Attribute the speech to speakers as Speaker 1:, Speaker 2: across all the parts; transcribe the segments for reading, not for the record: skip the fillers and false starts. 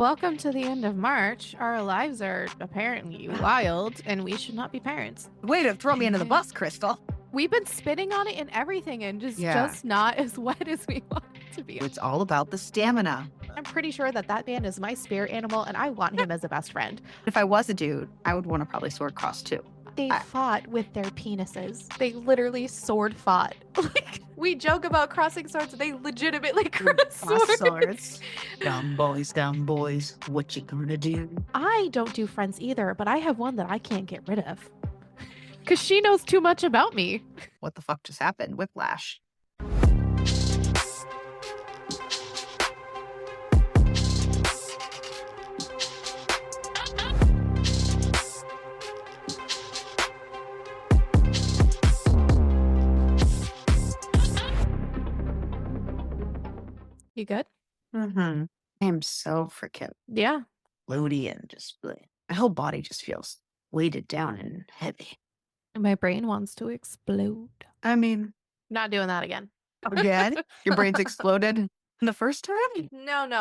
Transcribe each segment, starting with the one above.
Speaker 1: Welcome to the end of March. Our lives are apparently wild, and we should not be parents.
Speaker 2: Way to throw me under the bus, Crystal.
Speaker 1: We've been spitting on it and everything, and
Speaker 2: Yeah.
Speaker 1: just not as wet as we want it to be.
Speaker 2: It's all about the stamina.
Speaker 1: I'm pretty sure that man is my spirit animal, and I want him as a best friend.
Speaker 2: If I was a dude, I would want to probably sword cross too.
Speaker 1: They fought with their penises. They literally sword fought. Like, we joke about crossing swords, they legitimately cross swords.
Speaker 2: Dumb boys, what you gonna do?
Speaker 1: I don't do friends either, but I have one that I can't get rid of. Because she knows too much about me.
Speaker 2: What the fuck just happened? Whiplash.
Speaker 1: You good?
Speaker 2: Mm-hmm. I am so freaking
Speaker 1: Yeah.
Speaker 2: loady and just like, my whole body just feels weighted down and heavy.
Speaker 1: My brain wants to explode.
Speaker 2: I mean,
Speaker 1: Not doing that again.
Speaker 2: again, your brain's exploded the first time?
Speaker 1: No.
Speaker 2: Oh my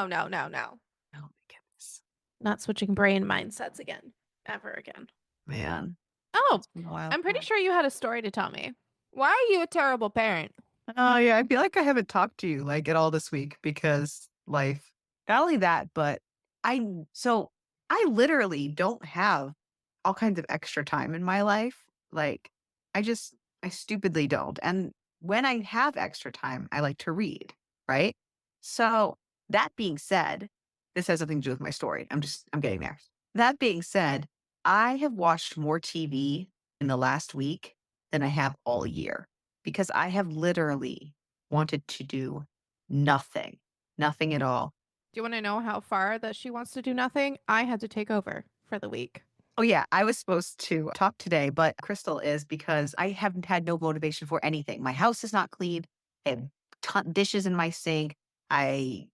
Speaker 2: goodness.
Speaker 1: Not switching brain mindsets again. Ever again.
Speaker 2: Man.
Speaker 1: Oh,
Speaker 2: It's been a while.
Speaker 1: I'm pretty sure you had a story to tell me. Why are you a terrible parent?
Speaker 2: Oh, yeah. I feel like I haven't talked to you like at all this week because life. Not only that, but I literally don't have all kinds of extra time in my life. Like, I stupidly don't. And when I have extra time, I like to read, right? So, that being said, this has nothing to do with my story. I'm getting there. That being said, I have watched more TV in the last week than I have all year because I have literally wanted to do nothing at all.
Speaker 1: Do you want to know how far that she wants to do nothing? I had to take over for the week.
Speaker 2: Oh, yeah. I was supposed to talk today, but Crystal is because I haven't had no motivation for anything. My house is not clean. I have dishes in my sink. I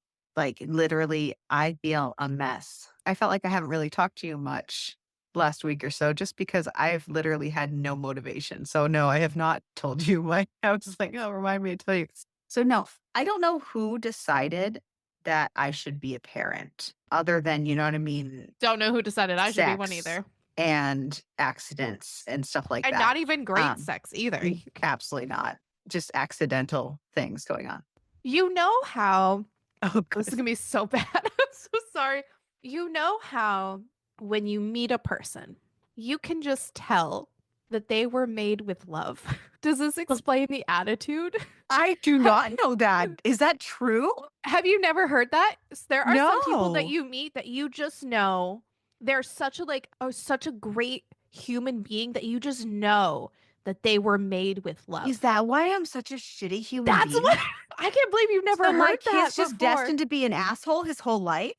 Speaker 2: feel a mess. I felt like I haven't really talked to you much last week or so just because I've literally had no motivation. So, no, I have not told you. I was just like, oh, remind me to tell you. So, no, I don't know who decided that I should be a parent other than, you know what I mean?
Speaker 1: Don't know who decided I should be one
Speaker 2: Sex.
Speaker 1: either.
Speaker 2: And accidents and stuff like
Speaker 1: And
Speaker 2: that.
Speaker 1: not even great sex either.
Speaker 2: Absolutely not. Just accidental things going on.
Speaker 1: You know how
Speaker 2: Oh,
Speaker 1: this is going to be so bad. I'm so sorry. You know how when you meet a person, you can just tell that they were made with love. Does this explain the attitude?
Speaker 2: I do not know that. Is that true?
Speaker 1: Have you never heard that? There are some people that
Speaker 2: No.
Speaker 1: you meet that you just know they're such a great human being that you just know that they were made with love.
Speaker 2: Is that why I'm such a shitty human
Speaker 1: That's
Speaker 2: being?
Speaker 1: what I can't believe you've never
Speaker 2: So
Speaker 1: heard
Speaker 2: my
Speaker 1: that
Speaker 2: kid's just
Speaker 1: before.
Speaker 2: destined to be an asshole his whole life?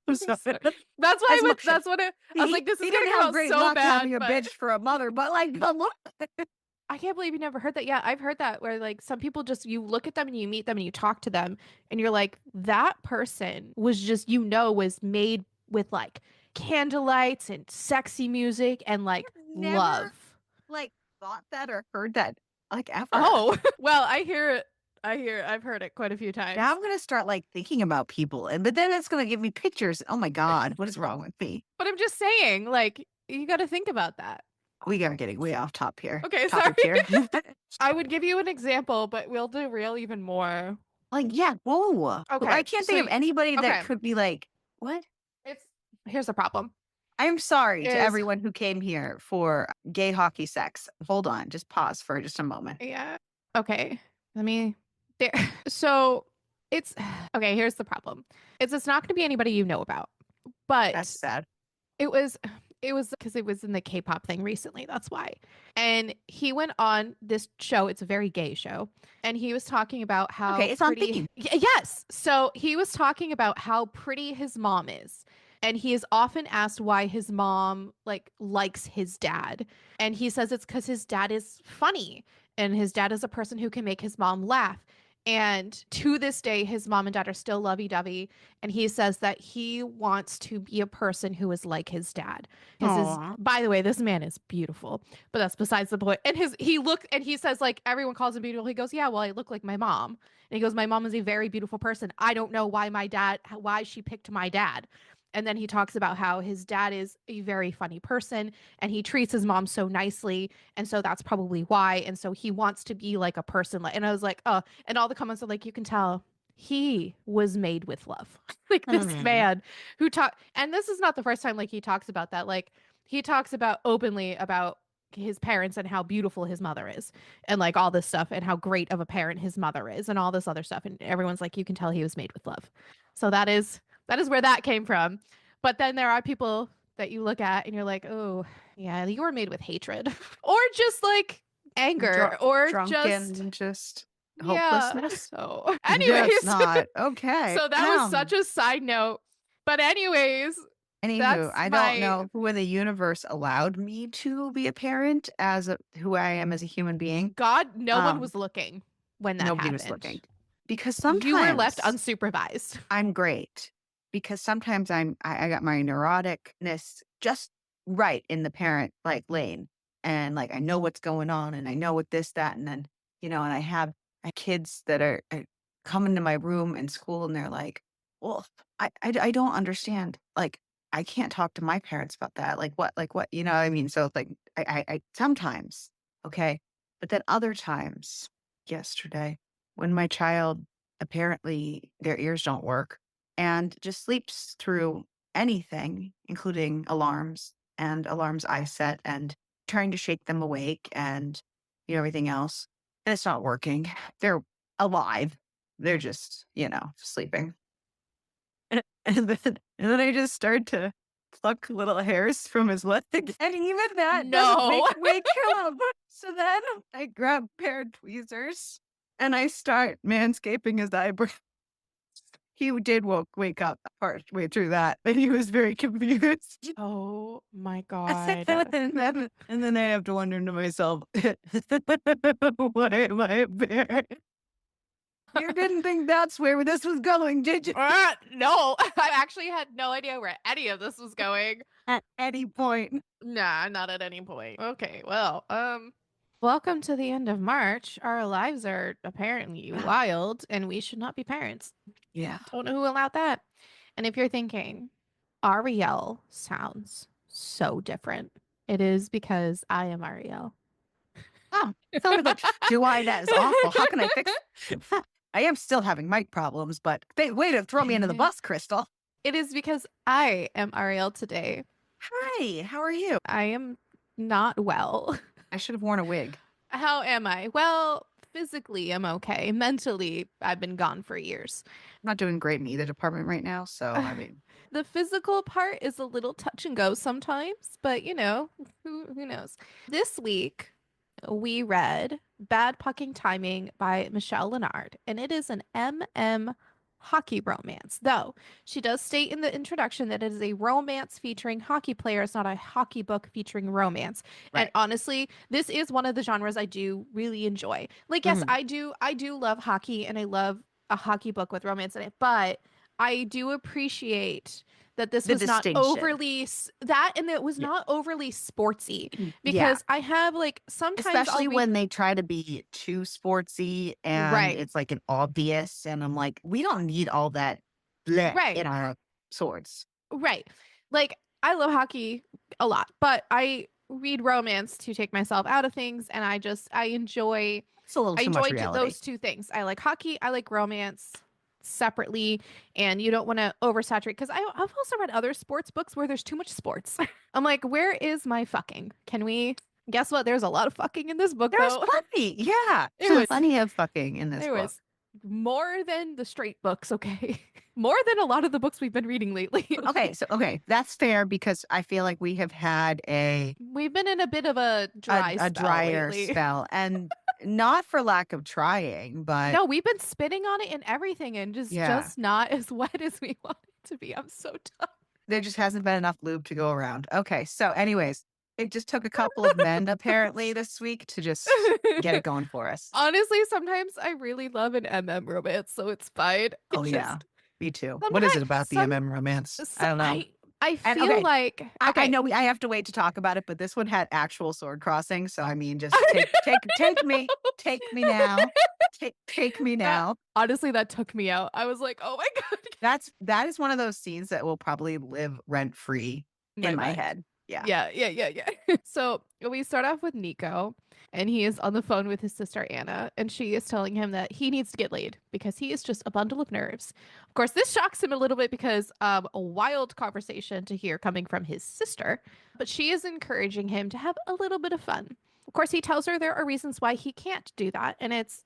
Speaker 1: That's why that's what I was like, this is gonna come out
Speaker 2: great
Speaker 1: so
Speaker 2: luck
Speaker 1: bad.
Speaker 2: having a bitch for a mother, but like the look.
Speaker 1: I can't believe you never heard that. Yeah, I've heard that where like some people just you look at them and you meet them and you talk to them and you're like, that person was just, was made with like candlelights and sexy music and like
Speaker 2: Never,
Speaker 1: love.
Speaker 2: like thought that or heard that like ever.
Speaker 1: Oh, well, I hear it. I've heard it quite a few times.
Speaker 2: Now I'm gonna start like thinking about people, but then it's gonna give me pictures. Oh my god, what is wrong with me?
Speaker 1: But I'm just saying, like, you got to think about that.
Speaker 2: We are getting way off top here.
Speaker 1: Okay,
Speaker 2: Topic
Speaker 1: sorry.
Speaker 2: here.
Speaker 1: I would give you an example, but we'll derail even more.
Speaker 2: Like, yeah, whoa.
Speaker 1: Okay,
Speaker 2: I can't think of anybody that could be like, what?
Speaker 1: Here's the problem.
Speaker 2: I'm sorry to everyone who came here for gay hockey sex. Hold on, just pause for just a moment.
Speaker 1: Yeah. Okay. So it's okay. Here's the problem. It's not going to be anybody you know about, but
Speaker 2: That's sad.
Speaker 1: It was because it was in the K-pop thing recently. That's why. And he went on this show. It's a very gay show, and he was talking about how
Speaker 2: it's
Speaker 1: pretty.
Speaker 2: on theme.
Speaker 1: Yes. So he was talking about how pretty his mom is. And he is often asked why his mom likes his dad. And he says it's because his dad is funny and his dad is a person who can make his mom laugh. And to this day, his mom and dad are still lovey dovey. And he says that he wants to be a person who is like his dad.
Speaker 2: Aw.
Speaker 1: By the way, this man is beautiful, but that's besides the point. And he says, like, everyone calls him beautiful. He goes, yeah, well, I look like my mom. And he goes, my mom is a very beautiful person. I don't know why she picked my dad. And then he talks about how his dad is a very funny person and he treats his mom so nicely. And so that's probably why. And so he wants to be like a person. And I was like, oh, and all the comments are like, you can tell he was made with love. Like this
Speaker 2: Mhm.
Speaker 1: man who talk, and this is not the first time like he talks about that. Like he talks about openly about his parents and how beautiful his mother is and like all this stuff and how great of a parent his mother is and all this other stuff. And everyone's like, you can tell he was made with love. So that is where that came from. But then there are people that you look at and you're like, oh, yeah, you were made with hatred or just like anger
Speaker 2: Drunk,
Speaker 1: or just,
Speaker 2: drunken, just
Speaker 1: yeah.
Speaker 2: hopelessness.
Speaker 1: So,
Speaker 2: That's
Speaker 1: anyways,
Speaker 2: not okay.
Speaker 1: so that was such a side note. But, anyways,
Speaker 2: Anywho,
Speaker 1: that's
Speaker 2: I don't
Speaker 1: my
Speaker 2: know who in the universe allowed me to be a parent as who I am as a human being.
Speaker 1: God. No one
Speaker 2: Um,
Speaker 1: was looking when that
Speaker 2: Nobody was
Speaker 1: happened.
Speaker 2: looking because
Speaker 1: You were left
Speaker 2: sometimes
Speaker 1: unsupervised.
Speaker 2: I'm great because sometimes I got my neuroticness just right in the parent like lane. And like I know what's going on and I know what this, that, and then, and I kids that are coming to my room in school and they're like, well, I don't understand. Like, I can't talk to my parents about that. Like what, what I mean? So like I sometimes, okay. But then other times, yesterday, when my child apparently their ears don't work and just sleeps through anything, including alarms and alarms I set and trying to shake them awake and everything else. And it's not working. They're alive. They're just, sleeping. And then I just start to pluck little hairs from his leg. And even that doesn't
Speaker 1: No.
Speaker 2: wake him up. So then I grab a pair of tweezers and I start manscaping his eyebrows. He did wake up partway through that, and he was very confused.
Speaker 1: Oh my
Speaker 2: and
Speaker 1: God.
Speaker 2: then I have to wonder to myself, why am I a bear? You didn't think that's where this was going, did you?
Speaker 1: No, I actually had no idea where any of this was going.
Speaker 2: At any point.
Speaker 1: Nah, not at any point. Okay, well, welcome to the end of March. Our lives are apparently wild, and we should not be parents.
Speaker 2: Yeah.
Speaker 1: Don't know who allowed that. And if you're thinking, Ariel sounds so different, it is because I am Ariel.
Speaker 2: Oh, sounded like, do I? That is awful. How can I fix I am still having mic problems, but way to throw me under the bus, Crystal.
Speaker 1: It is because I am Ariel today.
Speaker 2: Hi, how are you?
Speaker 1: I am not well.
Speaker 2: I should have worn a wig.
Speaker 1: How am I? Well, physically, I'm okay. Mentally, I've been gone for years.
Speaker 2: I'm not doing great in either department right now, so I mean,
Speaker 1: The physical part is a little touch and go sometimes, but who knows? This week, we read Bad Pucking Timing by Michele Lenard, and it is an MM hockey romance. Though she does state in the introduction that it is a romance featuring hockey players, not a hockey book featuring romance. And
Speaker 2: right.
Speaker 1: honestly, this is one of the genres I do really enjoy. Like, yes,
Speaker 2: Mhm.
Speaker 1: I do love hockey and I love a hockey book with romance in it, but I do appreciate that this
Speaker 2: The
Speaker 1: was not
Speaker 2: distinction.
Speaker 1: that and it was
Speaker 2: Yeah.
Speaker 1: not overly sportsy
Speaker 2: Yeah.
Speaker 1: because I have like sometimes I'll
Speaker 2: Especially
Speaker 1: read
Speaker 2: when they try to be too sportsy and
Speaker 1: right,
Speaker 2: it's like an obvious, and I'm like, we don't need all that bleh
Speaker 1: right,
Speaker 2: in our swords.
Speaker 1: right. Like I love hockey a lot, but I read romance to take myself out of things and
Speaker 2: It's a little
Speaker 1: I
Speaker 2: too much
Speaker 1: enjoy
Speaker 2: reality.
Speaker 1: those two things. I like hockey, I like romance separately, and you don't want to oversaturate because I've also read other sports books where there's too much sports. I'm like, where is my fucking? Can we guess what? There's a lot of fucking in this book
Speaker 2: There's
Speaker 1: though.
Speaker 2: plenty. Yeah.
Speaker 1: There was
Speaker 2: Plenty of fucking in this
Speaker 1: there
Speaker 2: book.
Speaker 1: was more than the straight books, okay? More than a lot of the books we've been reading lately.
Speaker 2: Okay, that's fair because I feel like we have had
Speaker 1: We've been in a bit of a dry
Speaker 2: a
Speaker 1: spell
Speaker 2: drier
Speaker 1: lately.
Speaker 2: spell, and not for lack of trying, but
Speaker 1: No, we've been spitting on it and everything and just
Speaker 2: yeah,
Speaker 1: just not as wet as we want it to be. I'm so done.
Speaker 2: there just hasn't been enough lube to go around. Okay, so anyways, It just took a couple of men apparently this week to just get it going for us.
Speaker 1: Honestly, sometimes I really love an MM romance, so it's fine.
Speaker 2: Oh,
Speaker 1: It's
Speaker 2: yeah.
Speaker 1: just
Speaker 2: Me too. What is
Speaker 1: sometimes
Speaker 2: it about the MM romance? I don't know.
Speaker 1: I
Speaker 2: And
Speaker 1: feel
Speaker 2: okay,
Speaker 1: like
Speaker 2: I
Speaker 1: okay.
Speaker 2: know I have to wait to talk about it, but this one had actual sword crossing, so I mean, just take me now, take me
Speaker 1: That
Speaker 2: now.
Speaker 1: honestly, that took me out. I was like, "Oh my god."
Speaker 2: That is one of those scenes that will probably live rent free
Speaker 1: In
Speaker 2: in
Speaker 1: my
Speaker 2: my
Speaker 1: mind.
Speaker 2: head. Yeah.
Speaker 1: Yeah, yeah, yeah, yeah. So we start off with Nico, and he is on the phone with his sister Anna, and she is telling him that he needs to get laid because he is just a bundle of nerves. Of course, this shocks him a little bit because a wild conversation to hear coming from his sister, but she is encouraging him to have a little bit of fun. Of course, he tells her there are reasons why he can't do that, and it's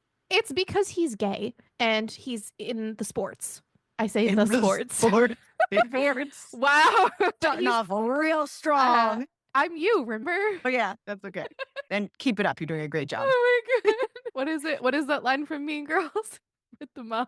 Speaker 1: because he's gay and he's in the sports. I say
Speaker 2: In
Speaker 1: the
Speaker 2: the
Speaker 1: sports.
Speaker 2: sport, it hurts.
Speaker 1: Wow.
Speaker 2: Starting
Speaker 1: He's
Speaker 2: off real
Speaker 1: uh
Speaker 2: strong.
Speaker 1: I'm you, remember?
Speaker 2: Oh, yeah, that's okay. Then keep it up. You're doing a great job.
Speaker 1: Oh my god. What is it? What is that line from Mean Girls with the mom?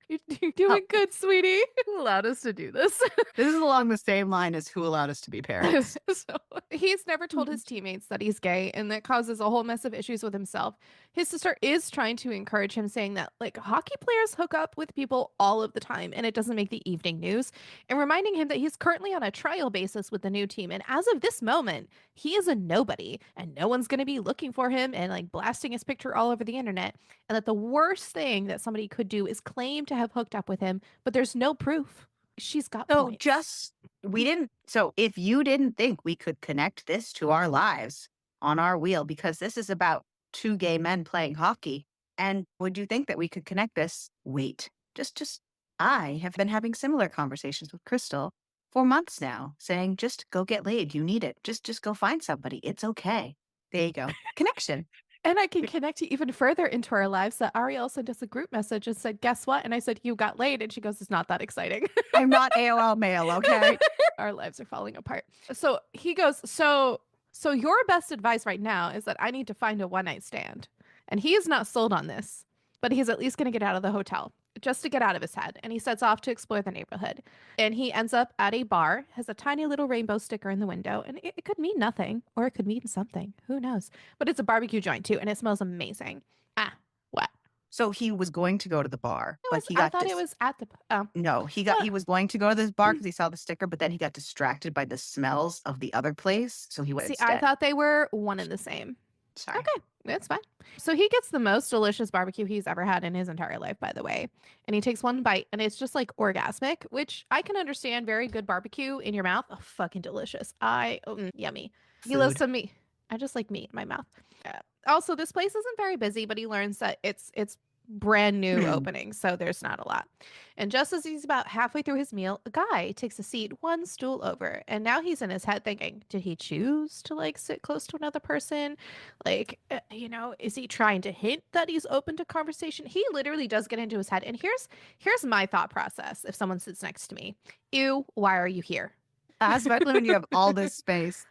Speaker 1: You're
Speaker 2: Oh,
Speaker 1: doing good, sweetie. Who allowed us to do this?
Speaker 2: this is along the same line as who allowed us to be parents.
Speaker 1: So he's never told
Speaker 2: Mhm.
Speaker 1: his teammates that he's gay, and that causes a whole mess of issues with himself. His sister is trying to encourage him, saying that like hockey players hook up with people all of the time and it doesn't make the evening news, and reminding him that he's currently on a trial basis with the new team. And as of this moment, he is a nobody and no one's going to be looking for him and like blasting his picture all over the internet. And that the worst thing that somebody could do is claim to have hooked up with him, but there's no proof. She's got
Speaker 2: So
Speaker 1: points.
Speaker 2: just we didn't so if you didn't think we could connect this to our lives on our wheel, because this is about two gay men playing hockey, and would you think that we could connect this? Wait, just I have been having similar conversations with Crystal for months now, saying, just go get laid. You need it. Just go find somebody. It's okay. There you go. Connection.
Speaker 1: And I can connect you even further into our lives that Ariel sent us a group message and said, "Guess what?" And I said, "You got laid." And she goes, "It's not that exciting."
Speaker 2: I'm not AOL male, okay?
Speaker 1: Our lives are falling apart. So he goes, so your best advice right now is that I need to find a one night stand. And he is not sold on this, but he's at least going to get out of the hotel just to get out of his head. And he sets off to explore the neighborhood. And he ends up at a bar, has a tiny little rainbow sticker in the window, and it could mean nothing or it could mean something. Who knows? But it's a barbecue joint too, and it smells amazing. Ah, what?
Speaker 2: So he was going to go to the bar, but he
Speaker 1: I
Speaker 2: got
Speaker 1: thought it
Speaker 2: this.
Speaker 1: was at the, oh.
Speaker 2: No,
Speaker 1: Well,
Speaker 2: he was going to go to this bar because he saw the sticker, but then he got distracted by the smells of the other place, so he went
Speaker 1: see, I
Speaker 2: instead.
Speaker 1: thought they were one and the same.
Speaker 2: Sorry.
Speaker 1: Okay, that's fine. So he gets the most delicious barbecue he's ever had in his entire life, by the way. And he takes one bite and it's just like orgasmic, which I can understand. Very good barbecue in your mouth. Oh, fucking delicious. Yummy. He loves
Speaker 2: Food.
Speaker 1: some meat. I just like meat in my mouth. Also, this place isn't very busy, but he learns that it's brand new opening, so there's not a lot. And just as he's about halfway through his meal, a guy takes a seat one stool over, and now he's in his head thinking, did he choose to like sit close to another person? Like, is he trying to hint that he's open to conversation? He literally does get into his head. And here's my thought process if someone sits next to me. Ew, why are you here?
Speaker 2: Especially when you have all this space.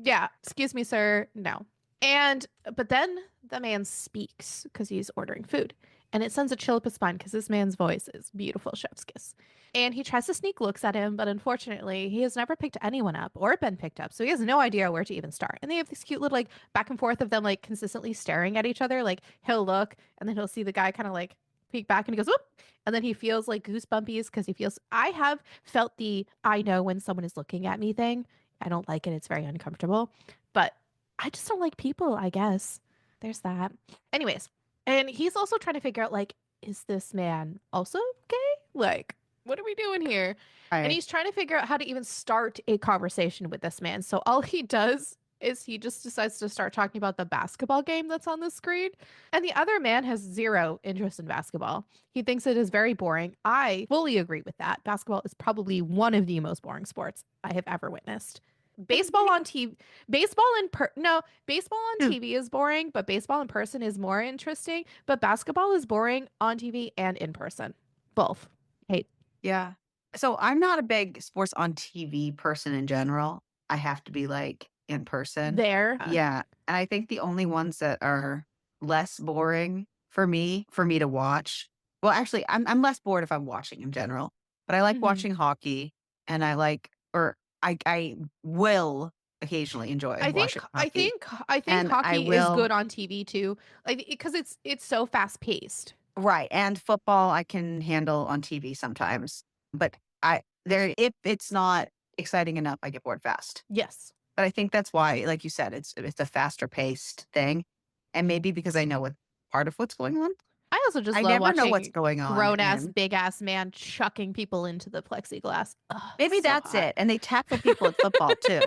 Speaker 1: Yeah, excuse me, sir. No. And but then the man speaks because he's ordering food. And it sends a chill up his spine because this man's voice is beautiful, chef's kiss. And he tries to sneak looks at him, but unfortunately, he has never picked anyone up or been picked up. So he has no idea where to even start. And they have this cute little like back and forth of them like consistently staring at each other. Like he'll look and then he'll see the guy kind of like peek back and he goes, whoop. And then he feels like goosebumpies because he feels, I have felt the I know when someone is looking at me thing. I don't like it. It's very uncomfortable. But I just don't like people, I guess. There's that. Anyways, and he's also trying to figure out like, is this man also gay? Like, what are we doing here? And
Speaker 2: Right.
Speaker 1: he's trying to figure out how to even start a conversation with this man. So all he does is he just decides to start talking about the basketball game that's on the screen. And the other man has zero interest in basketball. He thinks it is very boring. I fully agree with that. Basketball is probably one of the most boring sports I have ever witnessed. Baseball on TV, baseball on
Speaker 2: Mm,
Speaker 1: TV is boring, but baseball in person is more interesting. But basketball is boring on TV and in person. Both. Hate
Speaker 2: yeah. So I'm not a big sports on TV person in general. I have to be like in person.
Speaker 1: there.
Speaker 2: Yeah. And I think the only ones that are less boring for me to watch. Well, actually, I'm less bored if I'm watching in general, but I like
Speaker 1: Mhm.
Speaker 2: watching hockey and I like, or I will occasionally enjoy
Speaker 1: I think
Speaker 2: watching
Speaker 1: I
Speaker 2: hockey,
Speaker 1: think I think
Speaker 2: and I
Speaker 1: hockey is good
Speaker 2: will.
Speaker 1: on TV too. Like because it's so fast paced.
Speaker 2: Right, and football I can handle on TV sometimes, but I there if it's not exciting enough, I get bored fast.
Speaker 1: Yes.
Speaker 2: But I think that's why, like you said, it's a faster paced thing, and maybe because I know what part of what's going on.
Speaker 1: I also just
Speaker 2: I
Speaker 1: love
Speaker 2: never know what's
Speaker 1: watching
Speaker 2: going on,
Speaker 1: grown ass
Speaker 2: and
Speaker 1: big ass man chucking people into the plexiglass. Oh,
Speaker 2: maybe
Speaker 1: so
Speaker 2: that's
Speaker 1: hot.
Speaker 2: it, and they tackle people at football too.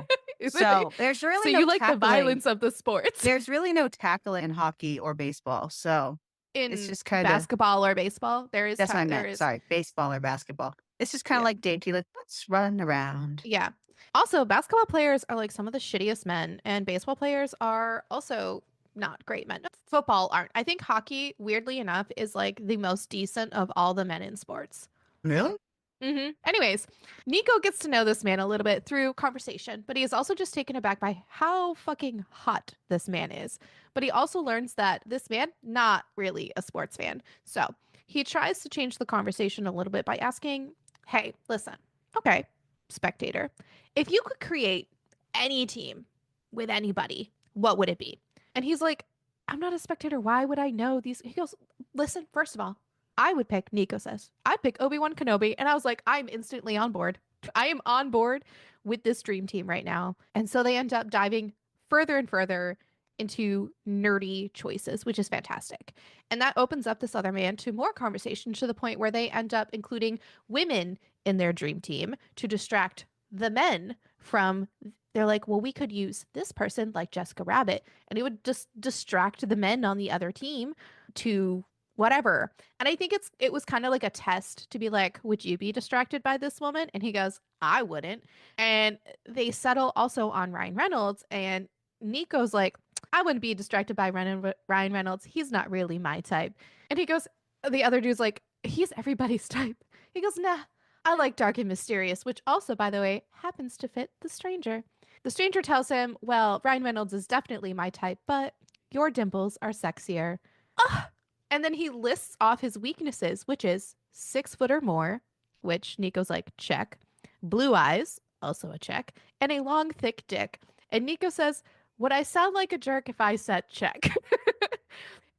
Speaker 2: So, there's
Speaker 1: So
Speaker 2: really no
Speaker 1: you like the
Speaker 2: tackling.
Speaker 1: violence of the sports
Speaker 2: There's really no tackling in hockey or baseball, so it's
Speaker 1: in
Speaker 2: just kinda.
Speaker 1: basketball or baseball.
Speaker 2: That's what I
Speaker 1: There
Speaker 2: meant,
Speaker 1: is
Speaker 2: sorry, baseball or basketball. It's just kinda
Speaker 1: yeah.
Speaker 2: like dainty, like, "Let's run around."
Speaker 1: Yeah. Also, basketball players are like some of the shittiest men, and baseball players are also not great men. Football aren't. I think hockey, weirdly enough, is like the most decent of all the men in sports.
Speaker 2: Really?
Speaker 1: Anyways, Nico gets to know this man a little bit through conversation, but he is also just taken aback by how fucking hot this man is. But he also learns that this man, not really a sports fan. So he tries to change the conversation a little bit by asking, hey, listen, okay, spectator, if you could create any team with anybody, what would it be? And he's like, I'm not a spectator. Why would I know these? He goes, listen, first of all, I would pick, Nico says, I'd pick Obi-Wan Kenobi. And I was like, I'm instantly on board. I am on board with this dream team right now. And so they end up diving further and further into nerdy choices, which is fantastic. And that opens up this other man to more conversation to the point where they end up including women in their dream team to distract the men from. They're like, well, we could use this person like Jessica Rabbit, and it would just distract the men on the other team to whatever. And I think it was kind of like a test to be like, would you be distracted by this woman? And he goes, I wouldn't. And they settle also on Ryan Reynolds, and Nico's like, I wouldn't be distracted by Ryan Reynolds. He's not really my type. And he goes, the other dude's like, he's everybody's type. He goes, nah, I like dark and mysterious, which also, by the way, happens to fit the stranger. The stranger tells him, well, Ryan Reynolds is definitely my type, but your dimples are sexier. Ugh. And then he lists off his weaknesses, which is 6 foot or more, which Nico's like, check. Blue eyes, also a check. And a long, thick dick. And Nico says, would I sound like a jerk if I said check?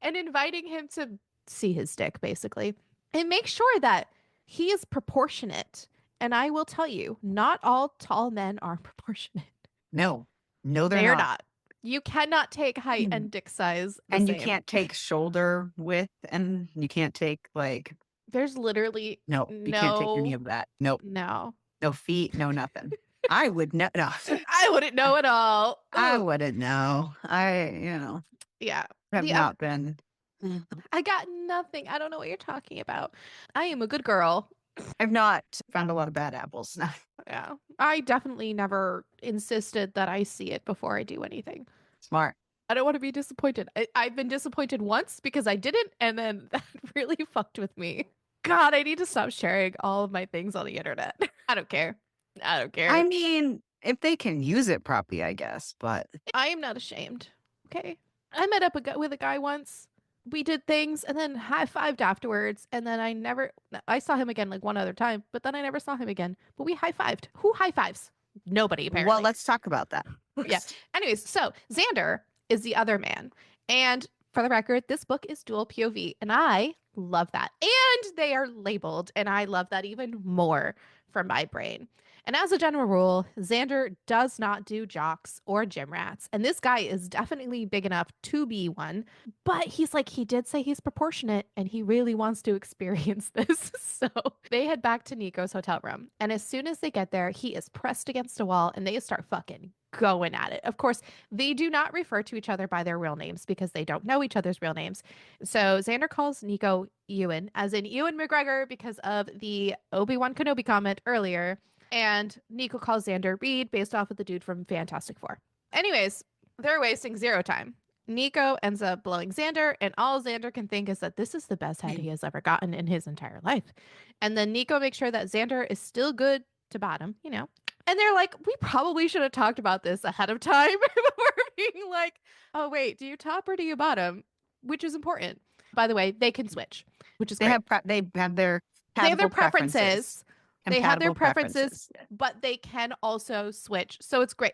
Speaker 1: And inviting him to see his dick, basically. And make sure that he is proportionate. And I will tell you, not all tall men are proportionate.
Speaker 2: No. No, they're
Speaker 1: They're
Speaker 2: not.
Speaker 1: not. You cannot take height
Speaker 2: Mm.
Speaker 1: and dick size the
Speaker 2: And you
Speaker 1: same.
Speaker 2: can't take shoulder width, and you can't take, like,
Speaker 1: There's literally
Speaker 2: no, you can't take any
Speaker 1: no,
Speaker 2: of that. Nope.
Speaker 1: no.
Speaker 2: No feet, no nothing. I would no.
Speaker 1: I wouldn't know at all.
Speaker 2: I
Speaker 1: Ugh.
Speaker 2: wouldn't know.
Speaker 1: Yeah.
Speaker 2: Have
Speaker 1: The
Speaker 2: not been.
Speaker 1: I got nothing. I don't know what you're talking about. I am a good girl.
Speaker 2: I've not found a lot of bad apples.
Speaker 1: Yeah. I definitely never insisted that I see it before I do anything.
Speaker 2: Smart.
Speaker 1: I don't want to be disappointed. I've been disappointed once because I didn't, and then that really fucked with me. God, I need to stop sharing all of my things on the internet. I don't care. I don't
Speaker 2: I
Speaker 1: care.
Speaker 2: mean, if they can use it properly, I guess, but
Speaker 1: I am not ashamed. Okay. I met up with a guy once. We did things and then high fived afterwards. And then I saw him again like one other time, but then I never saw him again. But we high fived. Who high fives? Nobody,
Speaker 2: well,
Speaker 1: apparently.
Speaker 2: let's talk about that.
Speaker 1: Yeah. Anyways, so Xander is the other man. And for the record, this book is dual POV. And I love that. And they are labeled. And I love that even more from my brain. And as a general rule, Xander does not do jocks or gym rats. And this guy is definitely big enough to be one. But he's like, he did say he's proportionate and he really wants to experience this. So they head back to Nico's hotel room. And as soon as they get there, he is pressed against a wall and they start fucking going at it. Of course, they do not refer to each other by their real names because they don't know each other's real names. So Xander calls Nico Ewan, as in Ewan McGregor, because of the Obi-Wan Kenobi comment earlier. And Nico calls Xander Reed based off of the dude from Fantastic Four. Anyways, they're wasting zero time. Nico ends up blowing Xander, and all Xander can think is that this is the best head he has ever gotten in his entire life. And then Nico makes sure that Xander is still good to bottom, you know. And they're like, we probably should have talked about this ahead of time before being like, oh, wait, do you top or do you bottom? Which is important. By the way, they can switch, which is
Speaker 2: They
Speaker 1: great.
Speaker 2: have they have their
Speaker 1: They have their
Speaker 2: compatible preferences.
Speaker 1: preferences. They have their
Speaker 2: Compatible
Speaker 1: preferences,
Speaker 2: preferences.
Speaker 1: but they can also switch. So it's great.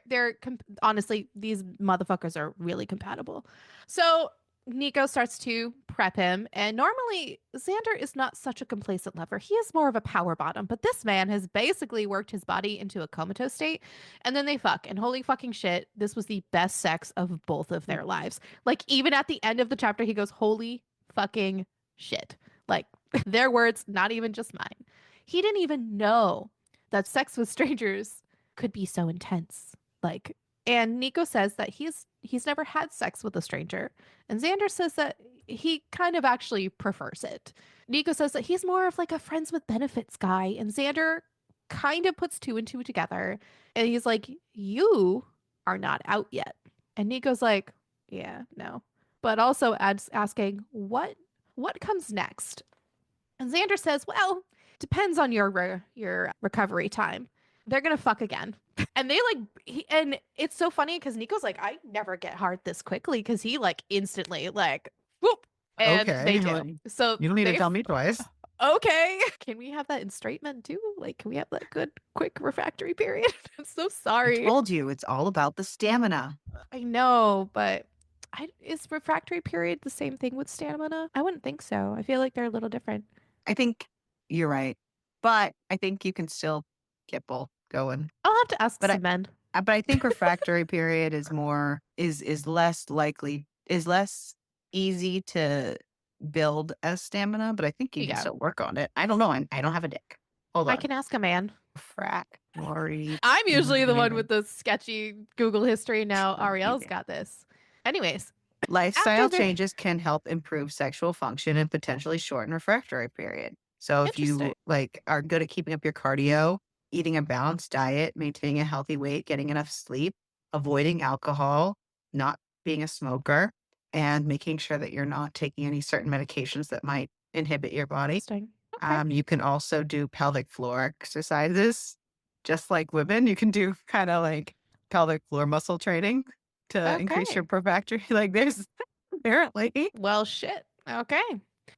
Speaker 1: Honestly, these motherfuckers are really compatible. So Nico starts to prep him, and normally Xander is not such a complacent lover. He is more of a power bottom, but this man has basically worked his body into a comatose state, and then they fuck. And holy fucking shit, this was the best sex of both of their lives. Like, even at the end of the chapter, he goes, holy fucking shit. Like, their words, not even just mine. He didn't even know that sex with strangers could be so intense. Like, and Nico says that he's never had sex with a stranger. And Xander says that he kind of actually prefers it. Nico says that he's more of like a friends with benefits guy. And Xander kind of puts two and two together. And he's like, you are not out yet. And Nico's like, yeah, no. But also adds asking, what comes next? And Xander says, well, depends on your recovery time. They're gonna fuck again. And they like and it's so funny because Nico's like, I never get hard this quickly because he like instantly like whoop, and they
Speaker 2: Okay.
Speaker 1: do.
Speaker 2: Well,
Speaker 1: So
Speaker 2: you don't need to
Speaker 1: they
Speaker 2: tell me twice.
Speaker 1: okay. Can we have that in straight men too? Like, can we have that good quick refractory period? I'm so
Speaker 2: I
Speaker 1: sorry.
Speaker 2: told you it's all about the stamina.
Speaker 1: I know, but is refractory period the same thing with stamina? I wouldn't think so. I feel like they're a little different.
Speaker 2: I think you're right, but I think you can still get both going.
Speaker 1: I'll have to ask
Speaker 2: But
Speaker 1: some men.
Speaker 2: but I think refractory period is more is less likely is less easy to build as stamina, but I think you can
Speaker 1: Yeah,
Speaker 2: still work on it. I don't know. I don't have a dick. Hold
Speaker 1: I
Speaker 2: on.
Speaker 1: can ask a man.
Speaker 2: Refractory
Speaker 1: I'm usually the one
Speaker 2: period.
Speaker 1: with the sketchy Google history. Now Ariel's got this. Anyways, after
Speaker 2: Lifestyle
Speaker 1: the
Speaker 2: changes can help improve sexual function and potentially shorten refractory period. So if
Speaker 1: interesting.
Speaker 2: you like are good at keeping up your cardio, eating a balanced diet, maintaining a healthy weight, getting enough sleep, avoiding alcohol, not being a smoker, and making sure that you're not taking any certain medications that might inhibit your body.
Speaker 1: Interesting. Okay.
Speaker 2: You can also do pelvic floor exercises. Just like women, you can do kind of like pelvic floor muscle training to increase your
Speaker 1: Okay.
Speaker 2: refractory. Like there's apparently.
Speaker 1: Well, shit. Okay.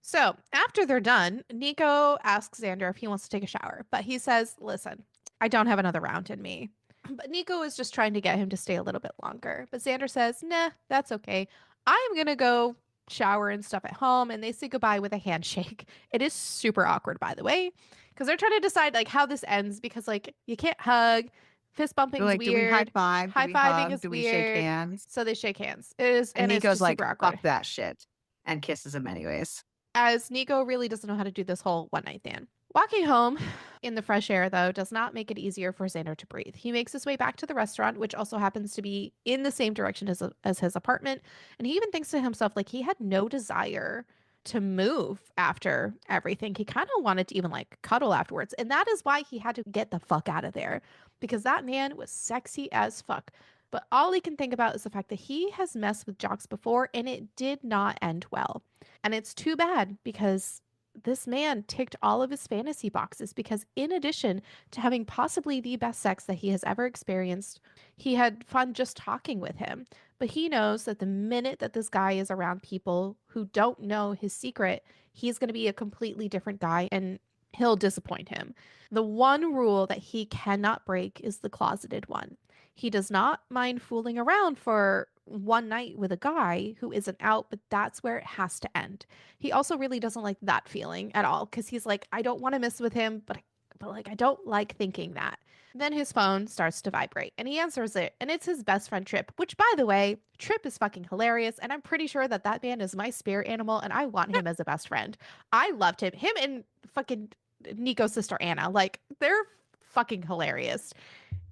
Speaker 1: So after they're done, Nico asks Xander if he wants to take a shower, but he says, listen, I don't have another round in me. But Nico is just trying to get him to stay a little bit longer. But Xander says, nah, that's okay. I'm going to go shower and stuff at home. And they say goodbye with a handshake. It is super awkward, by the way, because they're trying to decide like how this ends because like you can't hug. Fist
Speaker 2: They're
Speaker 1: bumping's
Speaker 2: like, do we high
Speaker 1: weird.
Speaker 2: five? Do
Speaker 1: High
Speaker 2: we
Speaker 1: fiving
Speaker 2: hug?
Speaker 1: is
Speaker 2: Do we shake
Speaker 1: weird.
Speaker 2: hands?
Speaker 1: So they shake hands. It is,
Speaker 2: And
Speaker 1: and it's
Speaker 2: Nico's
Speaker 1: just
Speaker 2: like,
Speaker 1: super
Speaker 2: fuck
Speaker 1: awkward
Speaker 2: that shit and kisses him anyways.
Speaker 1: as Nico really doesn't know how to do this whole one night stand. Walking home in the fresh air, though, does not make it easier for Xander to breathe. He makes his way back to the restaurant, which also happens to be in the same direction as his apartment. And he even thinks to himself, like, he had no desire to move after everything. He kind of wanted to even like cuddle afterwards. And that is why he had to get the fuck out of there because that man was sexy as fuck. But all he can think about is the fact that he has messed with jocks before and it did not end well. And it's too bad because this man ticked all of his fantasy boxes because, in addition to having possibly the best sex that he has ever experienced, he had fun just talking with him. But he knows that the minute that this guy is around people who don't know his secret, he's going to be a completely different guy and he'll disappoint him. The one rule that he cannot break is the closeted one. He does not mind fooling around for one night with a guy who isn't out, but that's where it has to end. He also really doesn't like that feeling at all because he's like, I don't want to mess with him, but like I don't like thinking that. Then his phone starts to vibrate and he answers it, and it's his best friend Trip, which by the way, Trip is fucking hilarious, and I'm pretty sure that that man is my spirit animal, and I want him as a best friend. I loved him. Him and fucking Nico's sister Anna, like they're fucking hilarious,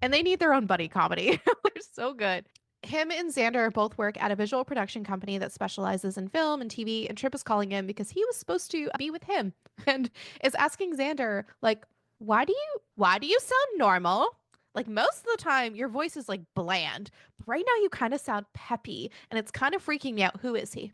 Speaker 1: and they need their own buddy comedy. They're so good. Him and Xander both work at a visual production company that specializes in film and TV, and Trip is calling him because he was supposed to be with him and is asking Xander, like, why do you sound normal? Like most of the time your voice is like bland, but right now you kind of sound peppy and it's kind of freaking me out. Who is he?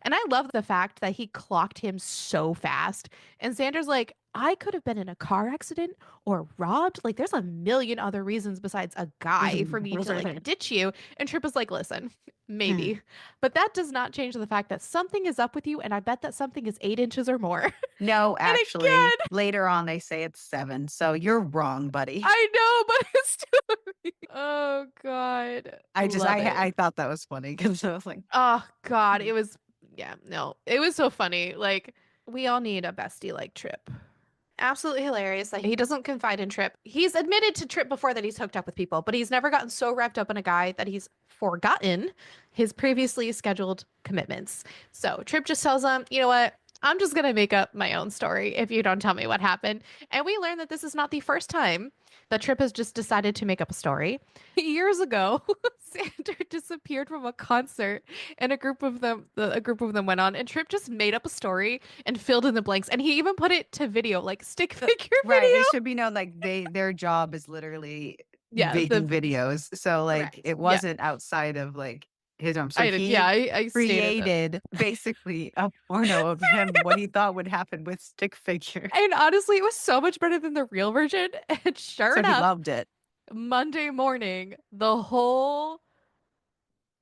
Speaker 1: And I love the fact that he clocked him so fast. And Xander's like, I could have been in a car accident or robbed. Like, there's a million other reasons besides a guy for me to like ditch you. And Trip is like, listen, maybe. But that does not change the fact that something is up with you. And I bet that something is 8 inches or more. And
Speaker 2: No, actually,
Speaker 1: again,
Speaker 2: later on, they say it's 7, so you're wrong, buddy.
Speaker 1: I know, but it's still. Oh, God. Love it.
Speaker 2: I thought that was funny because I was like,
Speaker 1: Oh, God.
Speaker 2: "Mm."
Speaker 1: It was, yeah, no, it was so funny. Like, we all need a bestie like Trip. Absolutely hilarious that he doesn't confide in Trip. He's admitted to Trip before that he's hooked up with people, but he's never gotten so wrapped up in a guy that he's forgotten his previously scheduled commitments. So Trip just tells him, you know what? I'm just going to make up my own story if you don't tell me what happened. And we learn that this is not the first time that Trip has just decided to make up a story. Years ago, Xander disappeared from a concert and a group of them went on and Trip just made up a story and filled in the blanks. And he even put it to video, like stick figure
Speaker 2: Right,
Speaker 1: video.
Speaker 2: it should be known, like, their job is literally
Speaker 1: Yeah,
Speaker 2: making videos, so, like,
Speaker 1: correct.
Speaker 2: it
Speaker 1: Yeah.
Speaker 2: wasn't outside of, like, his own so he
Speaker 1: I stated that.
Speaker 2: created basically a porno of him, what he thought would happen with stick figures.
Speaker 1: And honestly, it was so much better than the real version. And sure
Speaker 2: So he
Speaker 1: enough,
Speaker 2: loved it.
Speaker 1: Monday morning, the whole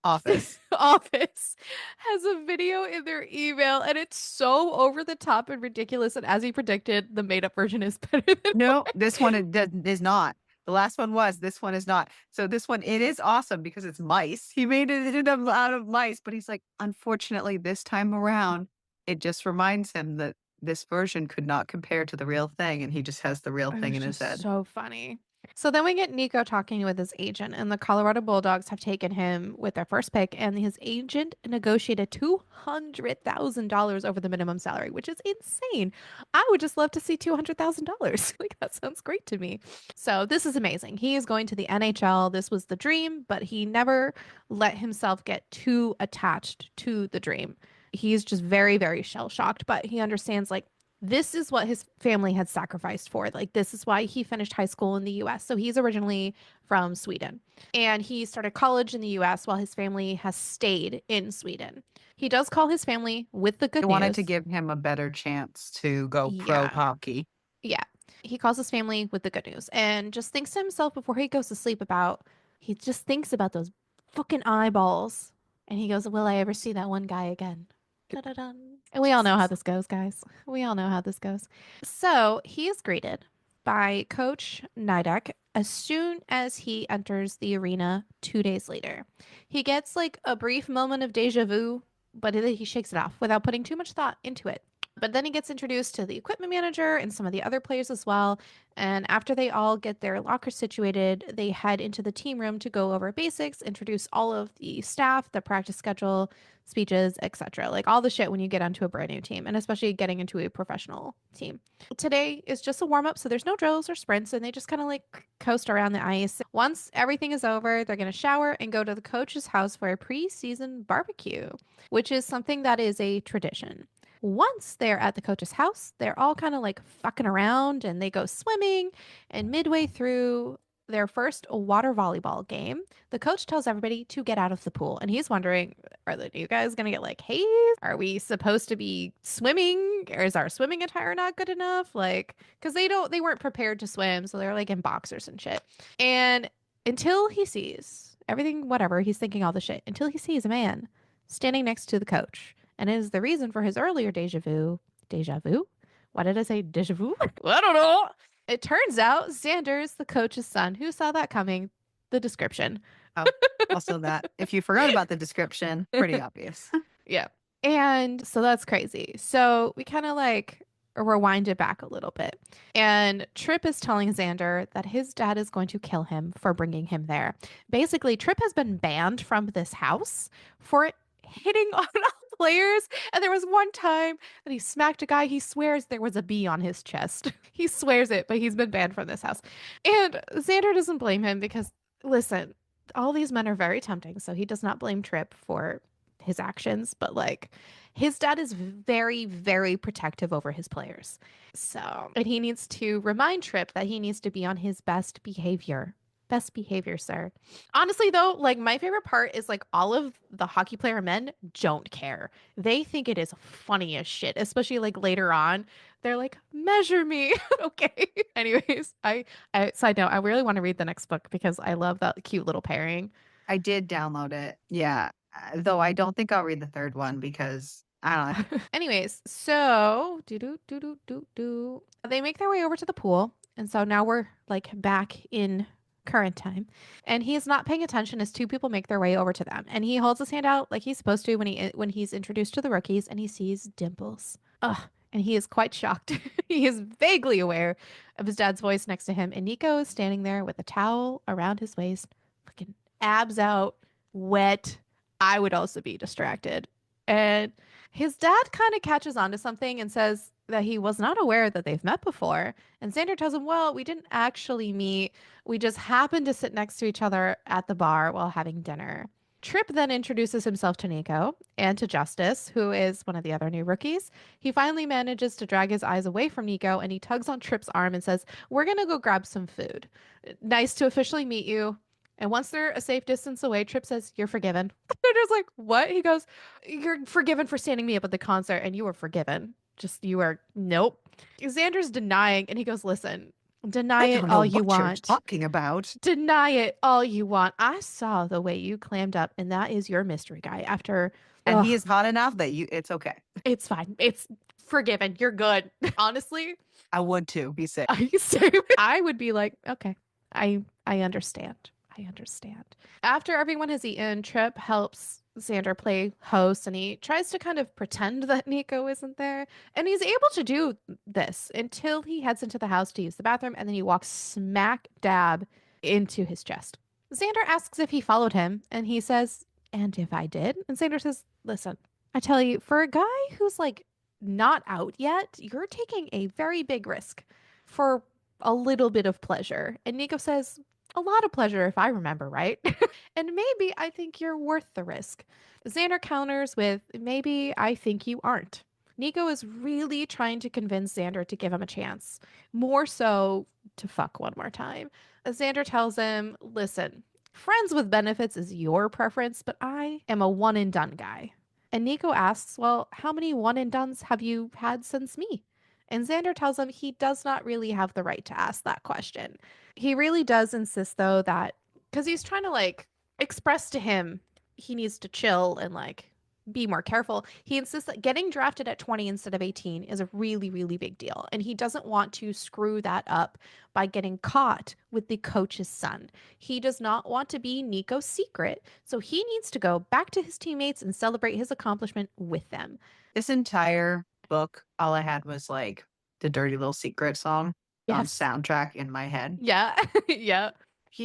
Speaker 2: Office.
Speaker 1: office has a video in their email, and it's so over the top and ridiculous. And as he predicted, the made up version is better than
Speaker 2: No, this one is not. The last one was, this one is not. So this one, it is awesome because it's mice. He made it out of mice, but he's like, unfortunately, this time around, it just reminds him that this version could not compare to the real thing, and he just has the real
Speaker 1: it
Speaker 2: thing
Speaker 1: was
Speaker 2: in his
Speaker 1: just
Speaker 2: head.
Speaker 1: so funny. So then we get Nico talking with his agent, and the Colorado Bulldogs have taken him with their first pick, and his agent negotiated $200,000 over the minimum salary, which is insane. I would just love to see $200,000. Like, that sounds great to me. So this is amazing. He is going to the NHL. This was the dream, but he never let himself get too attached to the dream. He's just very, very shell shocked, but he understands like this is what his family had sacrificed for. Like, this is why he finished high school in the US. So he's originally from Sweden and he started college in the US while his family has stayed in Sweden. He does call his family with the
Speaker 2: They
Speaker 1: good
Speaker 2: wanted to
Speaker 1: news.
Speaker 2: give him a better chance to go pro
Speaker 1: Yeah.
Speaker 2: hockey.
Speaker 1: Yeah. He calls his family with the good news and just thinks to himself before he goes to sleep about, he just thinks about those fucking eyeballs. And he goes, will I ever see that one guy again? Da-da-dun. And we all know how
Speaker 2: Jesus.
Speaker 1: this goes, guys. We all know how this goes. So he is greeted by Coach Nidek as soon as he enters the arena 2 days later. He gets like a brief moment of deja vu, but he shakes it off without putting too much thought into it. But then he gets introduced to the equipment manager and some of the other players as well. And after they all get their lockers situated, they head into the team room to go over basics, introduce all of the staff, the practice schedule, speeches, etc. Like all the shit when you get onto a brand new team, and especially getting into a professional team. Today is just a warm up, so there's no drills or sprints, and they just kind of like coast around the ice. Once everything is over, they're going to shower and go to the coach's house for a preseason barbecue, which is something that is a tradition. Once they're at the coach's house, they're all kind of like fucking around and they go swimming. And midway through their first water volleyball game, the coach tells everybody to get out of the pool. And he's wondering, are the new guys going to get like haze? Are we supposed to be swimming? Or is our swimming attire not good enough? Like, because they weren't prepared to swim. So they're like in boxers and shit. And until he sees everything, whatever, he's thinking all the shit, until he sees a man standing next to the coach and it is the reason for his earlier deja vu. Deja vu? Why did I say deja vu? I don't know. It turns out Xander is the coach's son. Who saw that coming? The description.
Speaker 2: Oh, also that. If you forgot about the description, pretty obvious.
Speaker 1: Yeah. And so that's crazy. So we kind of like rewind it back a little bit. And Trip is telling Xander that his dad is going to kill him for bringing him there. Basically, Trip has been banned from this house for hitting on all players. And there was one time that he smacked a guy. He swears there was a bee on his chest. He swears it, but he's been banned from this house. And Xander doesn't blame him because, listen, all these men are very tempting. So he does not blame Trip for his actions, but like his dad is very, very protective over his players. So, and he needs to remind Trip that he needs to be on his best behavior. Best behavior, sir. Honestly, though, like my favorite part is like all of the hockey player men don't care. They think it is funny as shit, especially like later on. They're like, measure me. Okay. Anyways, I side note, I really want to read the next book because I love that cute little pairing.
Speaker 2: I did download it. Yeah. Though I don't think I'll read the 3rd one because I don't know.
Speaker 1: Anyways, so do do do do do do. They make their way over to the pool, and so now we're like back in current time, and he is not paying attention as two people make their way over to them, and he holds his hand out like he's supposed to when he's introduced to the rookies, and he sees Dimples. Ugh. And he is quite shocked. He is vaguely aware of his dad's voice next to him, and Nico is standing there with a towel around his waist, fucking abs out, wet. I would also be distracted. And his dad kind of catches on to something and says that he was not aware that they've met before. And Xander tells him, well, we didn't actually meet. We just happened to sit next to each other at the bar while having dinner. Tripp then introduces himself to Nico and to Justice, who is one of the other new rookies. He finally manages to drag his eyes away from Nico and he tugs on Tripp's arm and says, we're going to go grab some food. Nice to officially meet you. And once they're a safe distance away, Tripp says, you're forgiven. They're just like, what? He goes, you're forgiven for standing me up at the concert, and you were forgiven. Just, you are, nope. Xander's denying, and he goes, listen, deny
Speaker 2: I
Speaker 1: it
Speaker 2: don't know
Speaker 1: all you
Speaker 2: what you're
Speaker 1: want.
Speaker 2: talking about.
Speaker 1: Deny it all you want. I saw the way you clammed up, and that is your mystery guy. After,
Speaker 2: And he
Speaker 1: ugh,
Speaker 2: is hot enough that it's okay.
Speaker 1: it's fine. It's forgiven. You're good. Honestly,
Speaker 2: I would too. Be sick.
Speaker 1: I would be like, okay, I understand. I understand. After everyone has eaten, Trip helps Xander play host and he tries to kind of pretend that Nico isn't there. And he's able to do this until he heads into the house to use the bathroom and then he walks smack dab into his chest. Xander asks if he followed him and he says, and if I did? And Xander says, listen, I tell you, for a guy who's like not out yet, you're taking a very big risk for a little bit of pleasure. And Nico says, a lot of pleasure if I remember right. And maybe I think you're worth the risk. Xander counters with, maybe I think you aren't. Nico is really trying to convince Xander to give him a chance, more so to fuck one more time. Xander tells him, listen, friends with benefits is your preference, but I am a one and done guy. And Nico asks, well, how many one and dones have you had since me? And Xander tells him he does not really have the right to ask that question. He really does insist, though, that because he's trying to like express to him he needs to chill and like be more careful. He insists that getting drafted at 20 instead of 18 is a really, really big deal. And he doesn't want to screw that up by getting caught with the coach's son. He does not want to be Nico's secret. So he needs to go back to his teammates and celebrate his accomplishment with them.
Speaker 2: This entire book, all I had was like the Dirty Little Secret song on
Speaker 1: Yes.
Speaker 2: soundtrack in my head.
Speaker 1: Yeah. Yeah.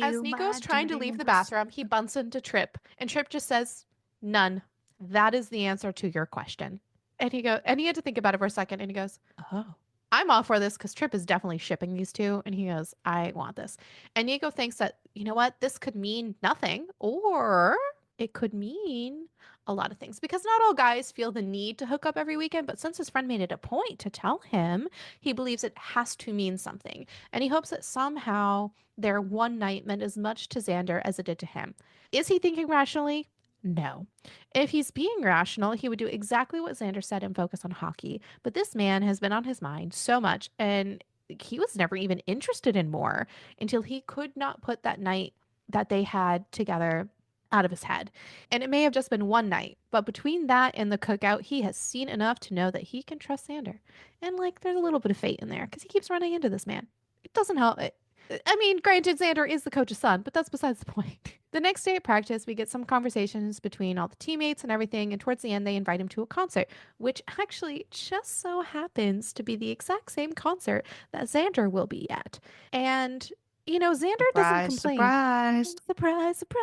Speaker 1: As
Speaker 2: You
Speaker 1: Nico's
Speaker 2: my
Speaker 1: trying to
Speaker 2: dirty
Speaker 1: leave the
Speaker 2: little
Speaker 1: bathroom, he bumps into Trip, and Trip just says, none. That is the answer to your question. And he had to think about it for a second, and he goes, oh. I'm all for this because Trip is definitely shipping these two. And he goes, I want this. And Nico thinks that, you know what, this could mean nothing, or it could mean a lot of things because not all guys feel the need to hook up every weekend. But since his friend made it a point to tell him, he believes it has to mean something. And he hopes that somehow their one night meant as much to Xander as it did to him. Is he thinking rationally? No. If he's being rational, he would do exactly what Xander said and focus on hockey. But this man has been on his mind so much, and he was never even interested in more until he could not put that night that they had together out of his head. And it may have just been one night, but between that and the cookout, he has seen enough to know that he can trust Xander. And like, there's a little bit of fate in there because he keeps running into this man. It doesn't help. I mean, granted, Xander is the coach's son, but that's besides the point. The next day at practice, we get some conversations between all the teammates and everything, and towards the end, they invite him to a concert, which actually just so happens to be the exact same concert that Xander will be at. And, you know, Xander doesn't
Speaker 2: surprise,
Speaker 1: complain.
Speaker 2: surprise.
Speaker 1: Surprise, surprise.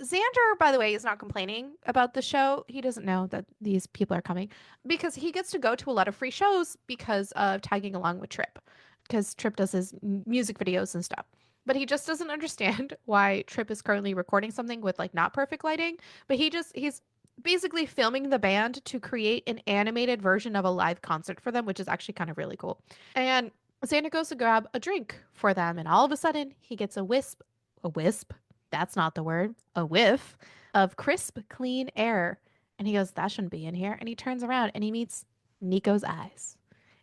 Speaker 1: Xander, by the way, is not complaining about the show. He doesn't know that these people are coming because he gets to go to a lot of free shows because of tagging along with Trip because Trip does his music videos and stuff. But he just doesn't understand why Trip is currently recording something with like not perfect lighting. But he's basically filming the band to create an animated version of a live concert for them, which is actually kind of really cool. And Xander goes to grab a drink for them, and all of a sudden he gets a wisp a wisp. That's not the word. A whiff of crisp, clean air. And he goes, that shouldn't be in here. And he turns around and he meets Nico's eyes.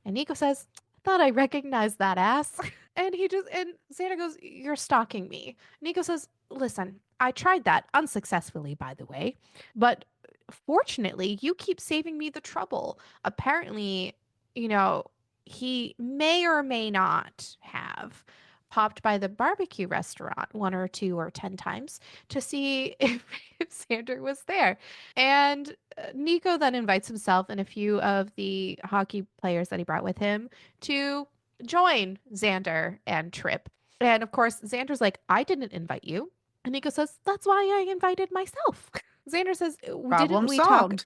Speaker 1: And Nico says, I thought I recognized that ass. And Xander goes, you're stalking me. Nico says, listen, I tried that unsuccessfully, by the way, but fortunately, you keep saving me the trouble. Apparently, you know, he may or may not have popped by the barbecue restaurant one or two or 10 times to see if Xander was there. And Nico then invites himself and a few of the hockey players that he brought with him to join Xander and Trip. And of course, Xander's like, I didn't invite you. And Nico says, that's why I invited myself. Xander says, didn't
Speaker 2: Problem
Speaker 1: we talk?
Speaker 2: solved.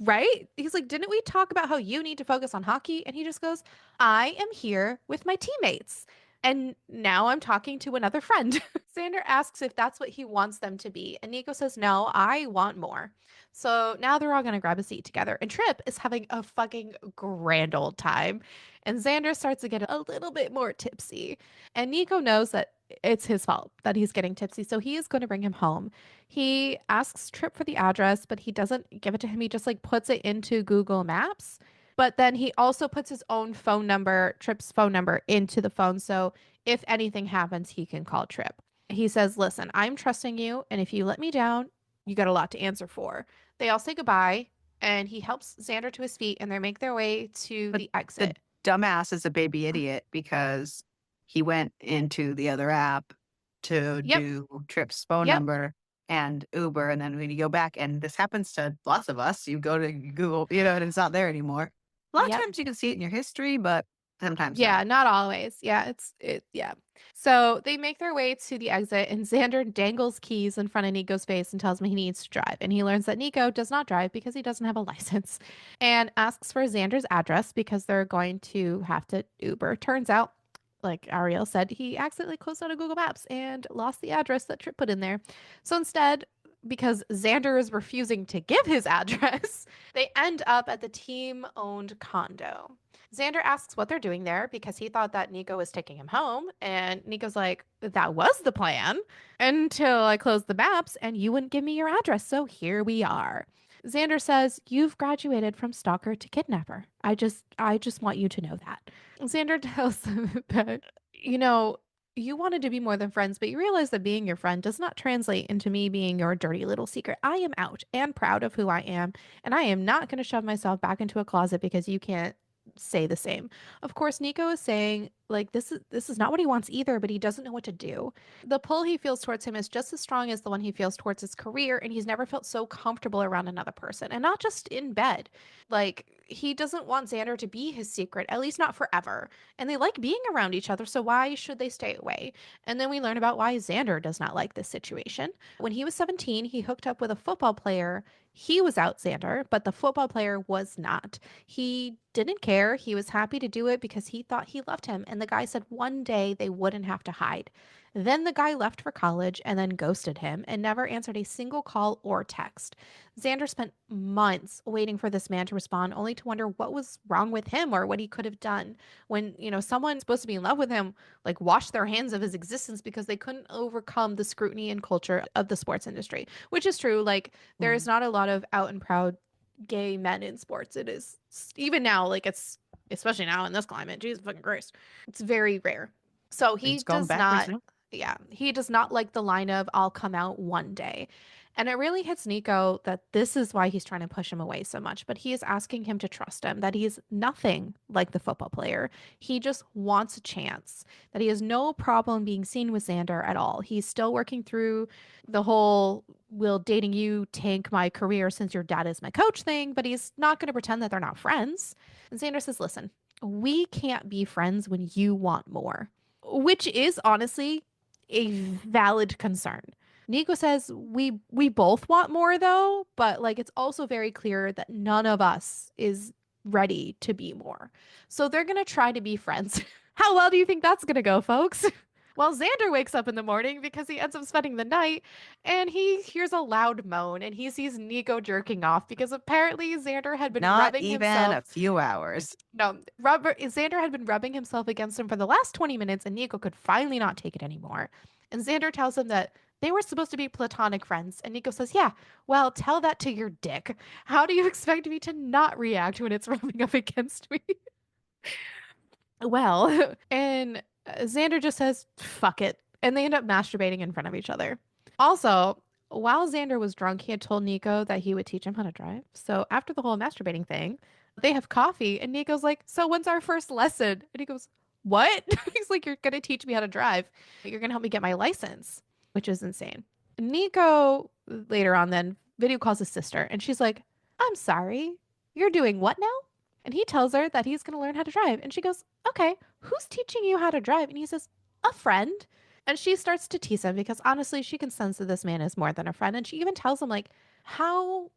Speaker 1: Right? He's like, didn't we talk about how you need to focus on hockey? And he just goes, I am here with my teammates. And now I'm talking to another friend. Xander asks if that's what he wants them to be. And Nico says, no, I want more. So now they're all going to grab a seat together. And Trip is having a fucking grand old time. And Xander starts to get a little bit more tipsy. And Nico knows that it's his fault that he's getting tipsy. So he is going to bring him home. He asks Trip for the address, but he doesn't give it to him. He just like puts it into Google Maps. But then he also puts his own phone number, Trip's phone number, into the phone. So if anything happens, he can call Trip. He says, listen, I'm trusting you. And if you let me down, you got a lot to answer for. They all say goodbye. And he helps Xander to his feet and they make their way to
Speaker 2: But
Speaker 1: the
Speaker 2: the
Speaker 1: exit.
Speaker 2: dumbass is a baby idiot because he went into the other app to
Speaker 1: Yep.
Speaker 2: do Trip's phone
Speaker 1: Yep.
Speaker 2: number and Uber, and then when you go back, and this happens to lots of us, you go to Google, and it's not there anymore. A lot of
Speaker 1: Yep.
Speaker 2: times you can see it in your history, but sometimes no.
Speaker 1: Yeah, not always. Yeah, yeah. So they make their way to the exit and Xander dangles keys in front of Nico's face and tells him he needs to drive. And he learns that Nico does not drive because he doesn't have a license and asks for Xander's address because they're going to have to Uber. Turns out, like Ariel said, he accidentally closed out of Google Maps and lost the address that Trip put in there. So instead, because Xander is refusing to give his address, they end up at the team owned condo. Xander asks what they're doing there because he thought that Nico was taking him home. And Nico's like, that was the plan until I closed the maps and you wouldn't give me your address. So here we are. Xander says, you've graduated from stalker to kidnapper. I just want you to know that. Xander tells them that, you wanted to be more than friends, but you realize that being your friend does not translate into me being your dirty little secret. I am out and proud of who I am, and I am not going to shove myself back into a closet because you can't say the same. Of course, Nico is saying like this is not what he wants either, but he doesn't know what to do. The pull he feels towards him is just as strong as the one he feels towards his career, and he's never felt so comfortable around another person, and not just in bed. Like he doesn't want Xander to be his secret, at least not forever. And they like being around each other, so why should they stay away? And then we learn about why Xander does not like this situation. When he was 17, he hooked up with a football player. He was out Xander, but the football player was not. He didn't care. He was happy to do it because he thought he loved him. And the guy said one day they wouldn't have to hide. Then the guy left for college and then ghosted him and never answered a single call or text. Xander spent months waiting for this man to respond, only to wonder what was wrong with him or what he could have done when, someone supposed to be in love with him, like washed their hands of his existence because they couldn't overcome the scrutiny and culture of the sports industry, which is true. Like, there is
Speaker 2: Mm,
Speaker 1: not a lot of out and proud gay men in sports. It is even now, like it's especially now in this climate. Jesus fucking Christ, it's very rare. So he
Speaker 2: things going
Speaker 1: does
Speaker 2: backwards
Speaker 1: not,
Speaker 2: now.
Speaker 1: yeah, he does not like the line of "I'll come out one day." And it really hits Nico that this is why he's trying to push him away so much. But he is asking him to trust him, that he's nothing like the football player. He just wants a chance, that he has no problem being seen with Xander at all. He's still working through the whole will dating you tank my career since your dad is my coach thing, but he's not going to pretend that they're not friends. And Xander says, listen, we can't be friends when you want more, which is honestly a valid concern. Nico says we both want more though, but like it's also very clear that none of us is ready to be more. So they're going to try to be friends. How well do you think that's going to go, folks? Well, Xander wakes up in the morning because he ends up spending the night and he hears a loud moan and he sees Nico jerking off because apparently Xander had been
Speaker 2: Not
Speaker 1: rubbing
Speaker 2: even
Speaker 1: himself.
Speaker 2: a few hours.
Speaker 1: No, Xander had been rubbing himself against him for the last 20 minutes and Nico could finally not take it anymore. And Xander tells him that they were supposed to be platonic friends. And Nico says, yeah, well, tell that to your dick. How do you expect me to not react when it's rubbing up against me? Well, and Xander just says, fuck it. And they end up masturbating in front of each other. Also, while Xander was drunk, he had told Nico that he would teach him how to drive. So after the whole masturbating thing, they have coffee, and Nico's like, so when's our first lesson? And he goes, what? He's like, you're going to teach me how to drive. You're going to help me get my license, which is insane. Nico, later on, then video calls his sister, and she's like, I'm sorry. You're doing what now? And he tells her that he's going to learn how to drive. And she goes, okay, who's teaching you how to drive? And he says, a friend. And she starts to tease him because honestly, she can sense that this man is more than a friend. And she even tells him, like, how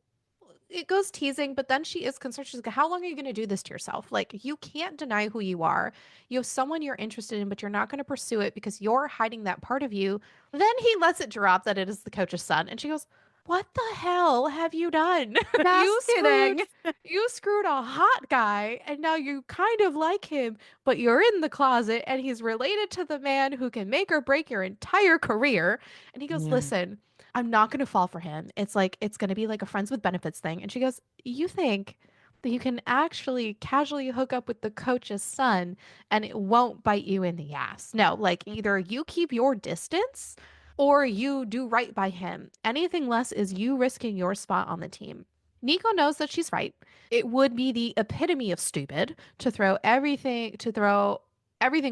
Speaker 1: it goes teasing, but then she is concerned. She's like, how long are you going to do this to yourself? Like, you can't deny who you are. You have someone you're interested in, but you're not going to pursue it because you're hiding that part of you. Then he lets it drop that it is the coach's son. And she goes, what the hell have you done?
Speaker 2: Just
Speaker 1: you screwed
Speaker 2: kidding.
Speaker 1: you screwed a hot guy and now you kind of like him, but you're in the closet and he's related to the man who can make or break your entire career. And he goes,
Speaker 2: Yeah.
Speaker 1: listen, I'm not going to fall for him. It's like, it's going to be like a friends with benefits thing. And she goes, you think that you can actually casually hook up with the coach's son and it won't bite you in the ass? No, like either you keep your distance or you do right by him. Anything less is you risking your spot on the team. Nico knows that she's right. It would be the epitome of stupid to throw everything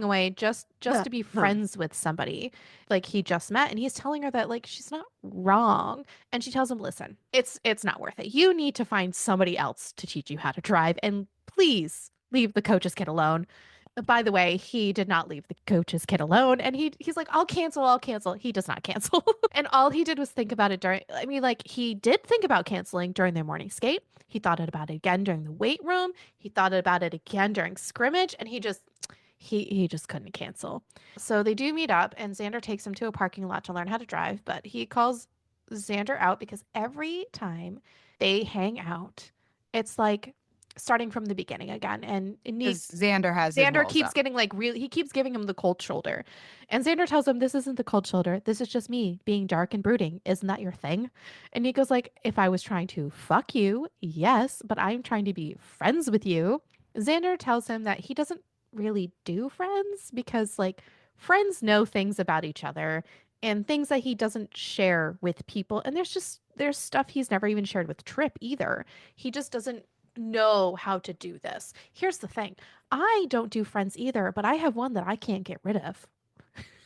Speaker 1: away just to be friends with somebody like he just met, and he's telling her that like she's not wrong, and she tells him, listen, it's not worth it. You need to find somebody else to teach you how to drive, and please leave the coach's kid alone. By the way, he did not leave the coach's kid alone, and he's like, I'll cancel. He does not cancel. And all he did was think about it during, I mean, like he did think about canceling during their morning skate. He thought about it again during the weight room. He thought about it again during scrimmage, and he just couldn't cancel. So they do meet up, and Xander takes him to a parking lot to learn how to drive, but he calls Xander out because every time they hang out, it's like starting from the beginning again. And
Speaker 2: Because Xander has his
Speaker 1: Xander
Speaker 2: walls
Speaker 1: keeps
Speaker 2: up.
Speaker 1: getting like really, he keeps giving him the cold shoulder. And Xander tells him, this isn't the cold shoulder. This is just me being dark and brooding. Isn't that your thing? And Nico's like, if I was trying to fuck you, yes, but I'm trying to be friends with you. Xander tells him that he doesn't really do friends because like friends know things about each other and things that he doesn't share with people. And there's stuff he's never even shared with Trip either. He just doesn't know how to do this. Here's the thing. I don't do friends either, but I have one that I can't get rid of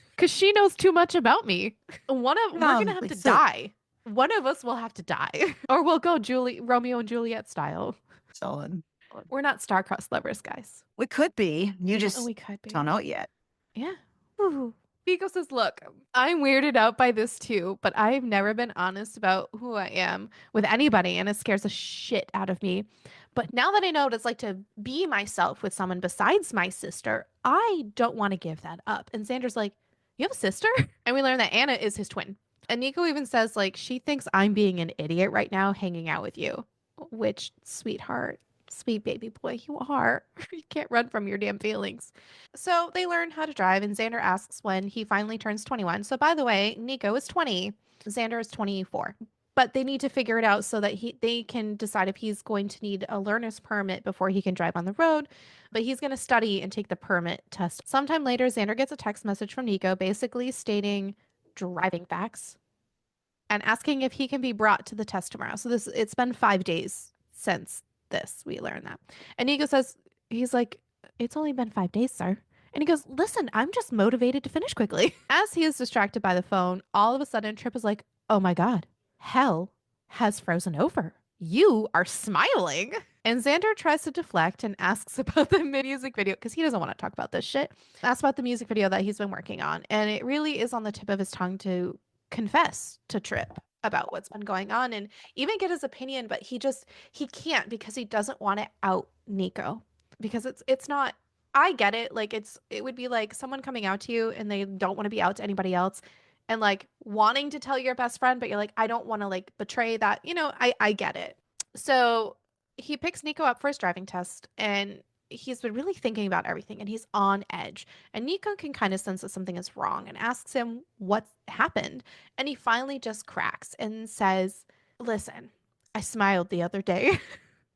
Speaker 1: because she knows too much about me. We're gonna have to
Speaker 2: Listen.
Speaker 1: die. One of us will have to die, or we'll go Romeo and Juliet style.
Speaker 2: Solid.
Speaker 1: We're not star-crossed lovers, guys.
Speaker 2: We could be. You
Speaker 1: Oh,
Speaker 2: just
Speaker 1: we could
Speaker 2: don't
Speaker 1: be.
Speaker 2: know it yet.
Speaker 1: Yeah. Ooh. Vigo says, look, I'm weirded out by this too, but I've never been honest about who I am with anybody, and it scares the shit out of me. But now that I know what it's like to be myself with someone besides my sister, I don't want to give that up. And Xander's like, you have a sister? And we learn that Anna is his twin. And Nico even says, like, she thinks I'm being an idiot right now hanging out with you, which, sweetheart, sweet baby boy, you are. You can't run from your damn feelings. So they learn how to drive, and Xander asks when he finally turns 21. So, by the way, Nico is 20, Xander is 24. But they need to figure it out so that they can decide if he's going to need a learner's permit before he can drive on the road. But he's going to study and take the permit test. Sometime later, Xander gets a text message from Nico basically stating driving facts and asking if he can be brought to the test tomorrow. So it's been 5 days since this. We learned that. And Nico says, he's like, it's only been 5 days, sir. And he goes, listen, I'm just motivated to finish quickly. As he is distracted by the phone, all of a sudden Trip is like, oh my God, hell has frozen over. You are smiling. And Xander tries to deflect and asks about the music video because he doesn't want to talk about this shit. Asks about the music video that he's been working on. And it really is on the tip of his tongue to confess to Trip about what's been going on and even get his opinion, but he can't because he doesn't want to out Nico. Because it's not, I get it. Like it would be like someone coming out to you and they don't want to be out to anybody else and like wanting to tell your best friend, but you're like, I don't want to like betray that. I get it. So he picks Nico up for his driving test, and he's been really thinking about everything and he's on edge. And Nico can kind of sense that something is wrong and asks him what happened. And he finally just cracks and says, "Listen, I smiled the other day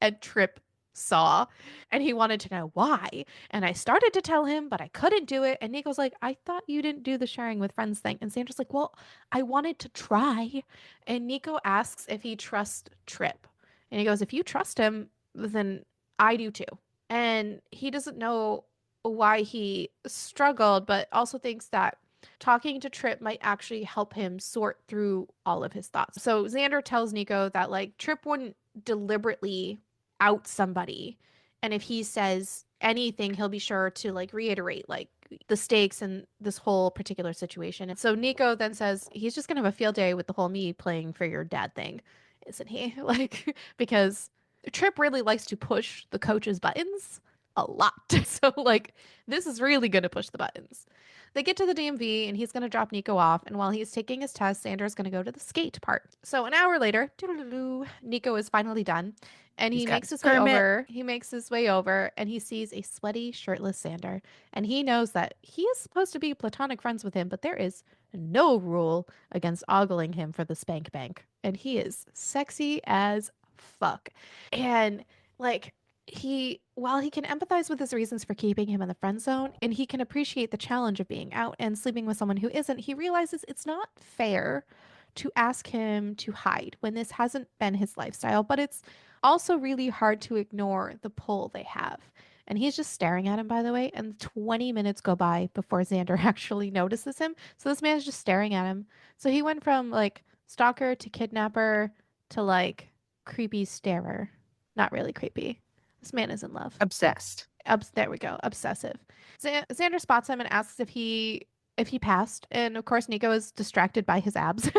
Speaker 1: and Trip saw and he wanted to know why. And I started to tell him, but I couldn't do it." And Nico's like, "I thought you didn't do the sharing with friends thing." And Sandra's like, "Well, I wanted to try." And Nico asks if he trusts Trip. And he goes, "If you trust him, then I do too." And he doesn't know why he struggled, but also thinks that talking to Trip might actually help him sort through all of his thoughts. So Xander tells Nico that like Trip wouldn't deliberately out somebody. And if he says anything, he'll be sure to like reiterate like the stakes in this whole particular situation. And so Nico then says he's just gonna have a field day with the whole me playing for your dad thing, isn't he? Like, because Trip really likes to push the coach's buttons a lot. So like this is really gonna push the buttons. They get to the DMV and he's going to drop Nico off. And while he's taking his test, Xander's going to go to the skate part. So an hour later, Nico is finally done. And
Speaker 2: He's
Speaker 1: he
Speaker 2: got
Speaker 1: makes
Speaker 2: his
Speaker 1: his way
Speaker 2: permit.
Speaker 1: over. He makes his way over and he sees a sweaty, shirtless Xander. And he knows that he is supposed to be platonic friends with him, but there is no rule against ogling him for the spank bank. And he is sexy as fuck. And like, while he can empathize with his reasons for keeping him in the friend zone and he can appreciate the challenge of being out and sleeping with someone who isn't, he realizes it's not fair to ask him to hide when this hasn't been his lifestyle, but it's also really hard to ignore the pull they have. And he's just staring at him, by the way, and 20 minutes go by before Xander actually notices him. So this man's just staring at him. So he went from like stalker to kidnapper to like creepy starer. Not really creepy. This man is in love.
Speaker 2: Obsessed.
Speaker 1: There we go. Obsessive. Xander spots him and asks if he passed, and of course Nico is distracted by his abs.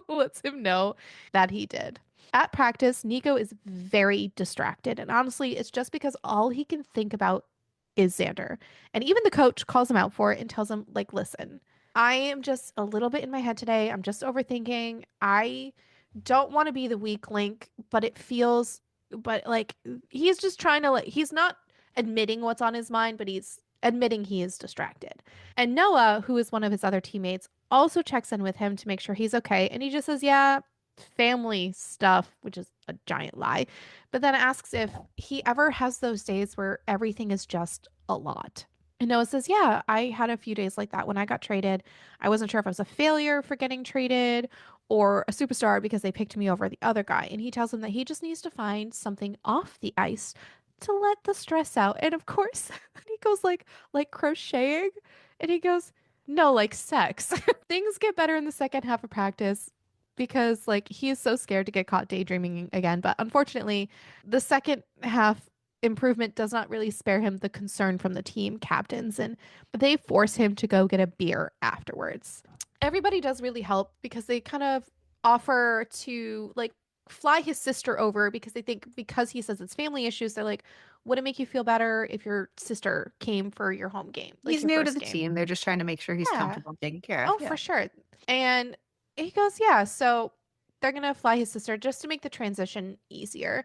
Speaker 1: Lets him know that he did. At practice, Nico is very distracted, and honestly, it's just because all he can think about is Xander. And even the coach calls him out for it and tells him, like, "Listen, I am just a little bit in my head today. I'm just overthinking. I don't want to be the weak link, but it feels, but like he's just trying to like he's not admitting what's on his mind, but he's admitting he is distracted." And Noah, who is one of his other teammates, also checks in with him to make sure he's okay. And he just says, "Yeah, family stuff," which is a giant lie, but then asks if he ever has those days where everything is just a lot. And Noah says, "Yeah, I had a few days like that when I got traded. I wasn't sure if I was a failure for getting traded or a superstar because they picked me over the other guy." And he tells him that he just needs to find something off the ice to let the stress out. And of course, he goes like crocheting, and he goes, "No, like sex." Things get better in the second half of practice because like he is so scared to get caught daydreaming again. But unfortunately, the second half improvement does not really spare him the concern from the team captains, and they force him to go get a beer afterwards. Everybody does really help because they kind of offer to like fly his sister over because they think because he says it's family issues, they're like, "Would it make you feel better if your sister came for your home game, like
Speaker 2: He's
Speaker 1: your
Speaker 2: new to
Speaker 1: first
Speaker 2: the
Speaker 1: game?"
Speaker 2: team. They're just trying to make sure he's
Speaker 1: Yeah.
Speaker 2: comfortable and taken care of.
Speaker 1: Oh, for
Speaker 2: Yeah.
Speaker 1: sure. And he goes, "Yeah, so they're gonna fly his sister just to make the transition easier."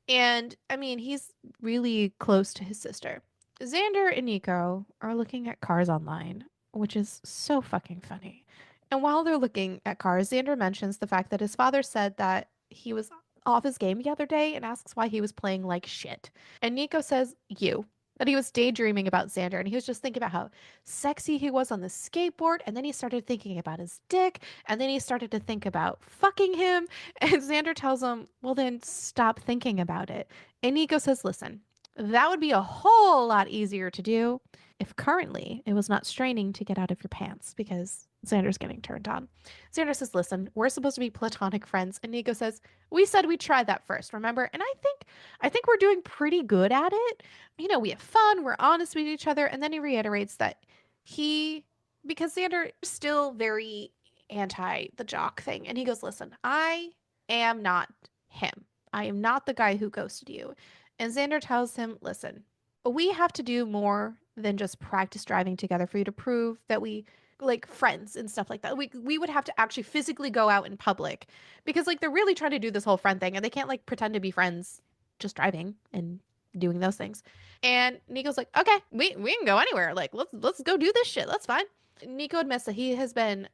Speaker 1: And I mean, he's really close to his sister. Xander and Nico are looking at cars online, which is so fucking funny. And while they're looking at cars, Xander mentions the fact that his father said that he was off his game the other day and asks why he was playing like shit. And Nico says, "You." That he was daydreaming about Xander and he was just thinking about how sexy he was on the skateboard. And then he started thinking about his dick. And then he started to think about fucking him. And Xander tells him, "Well, then stop thinking about it." And Nico says, "Listen, that would be a whole lot easier to do if currently it was not straining to get out of your pants," because Xander's getting turned on. Xander says, "Listen, we're supposed to be platonic friends." And Nico says, "We said we tried that first, remember? And I think we're doing pretty good at it. We have fun, we're honest with each other." And then he reiterates that he, because Xander is still very anti the jock thing, and he goes, "Listen, I am not him. I am not the guy who ghosted you." And Xander tells him, "Listen, we have to do more than just practice driving together for you to prove that we like friends and stuff like that. We would have to actually physically go out in public because like they're really trying to do this whole friend thing and they can't like pretend to be friends just driving and doing those things. And Nico's like, okay, we can go anywhere. Like, let's go do this shit. That's fine. Nico admits that he has been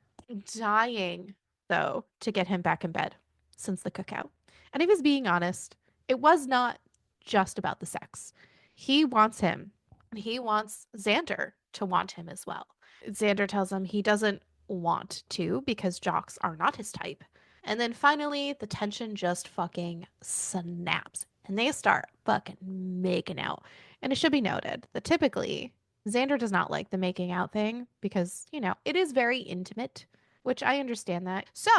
Speaker 1: dying, though, to get him back in bed since the cookout. And if he's being honest, it was not just about the sex. He wants him, and he wants Xander to want him as well. Xander tells him he doesn't want to because jocks are not his type. And then finally, the tension just fucking snaps and they start fucking making out. And it should be noted that typically Xander does not like the making out thing because, it is very intimate, which I understand that. So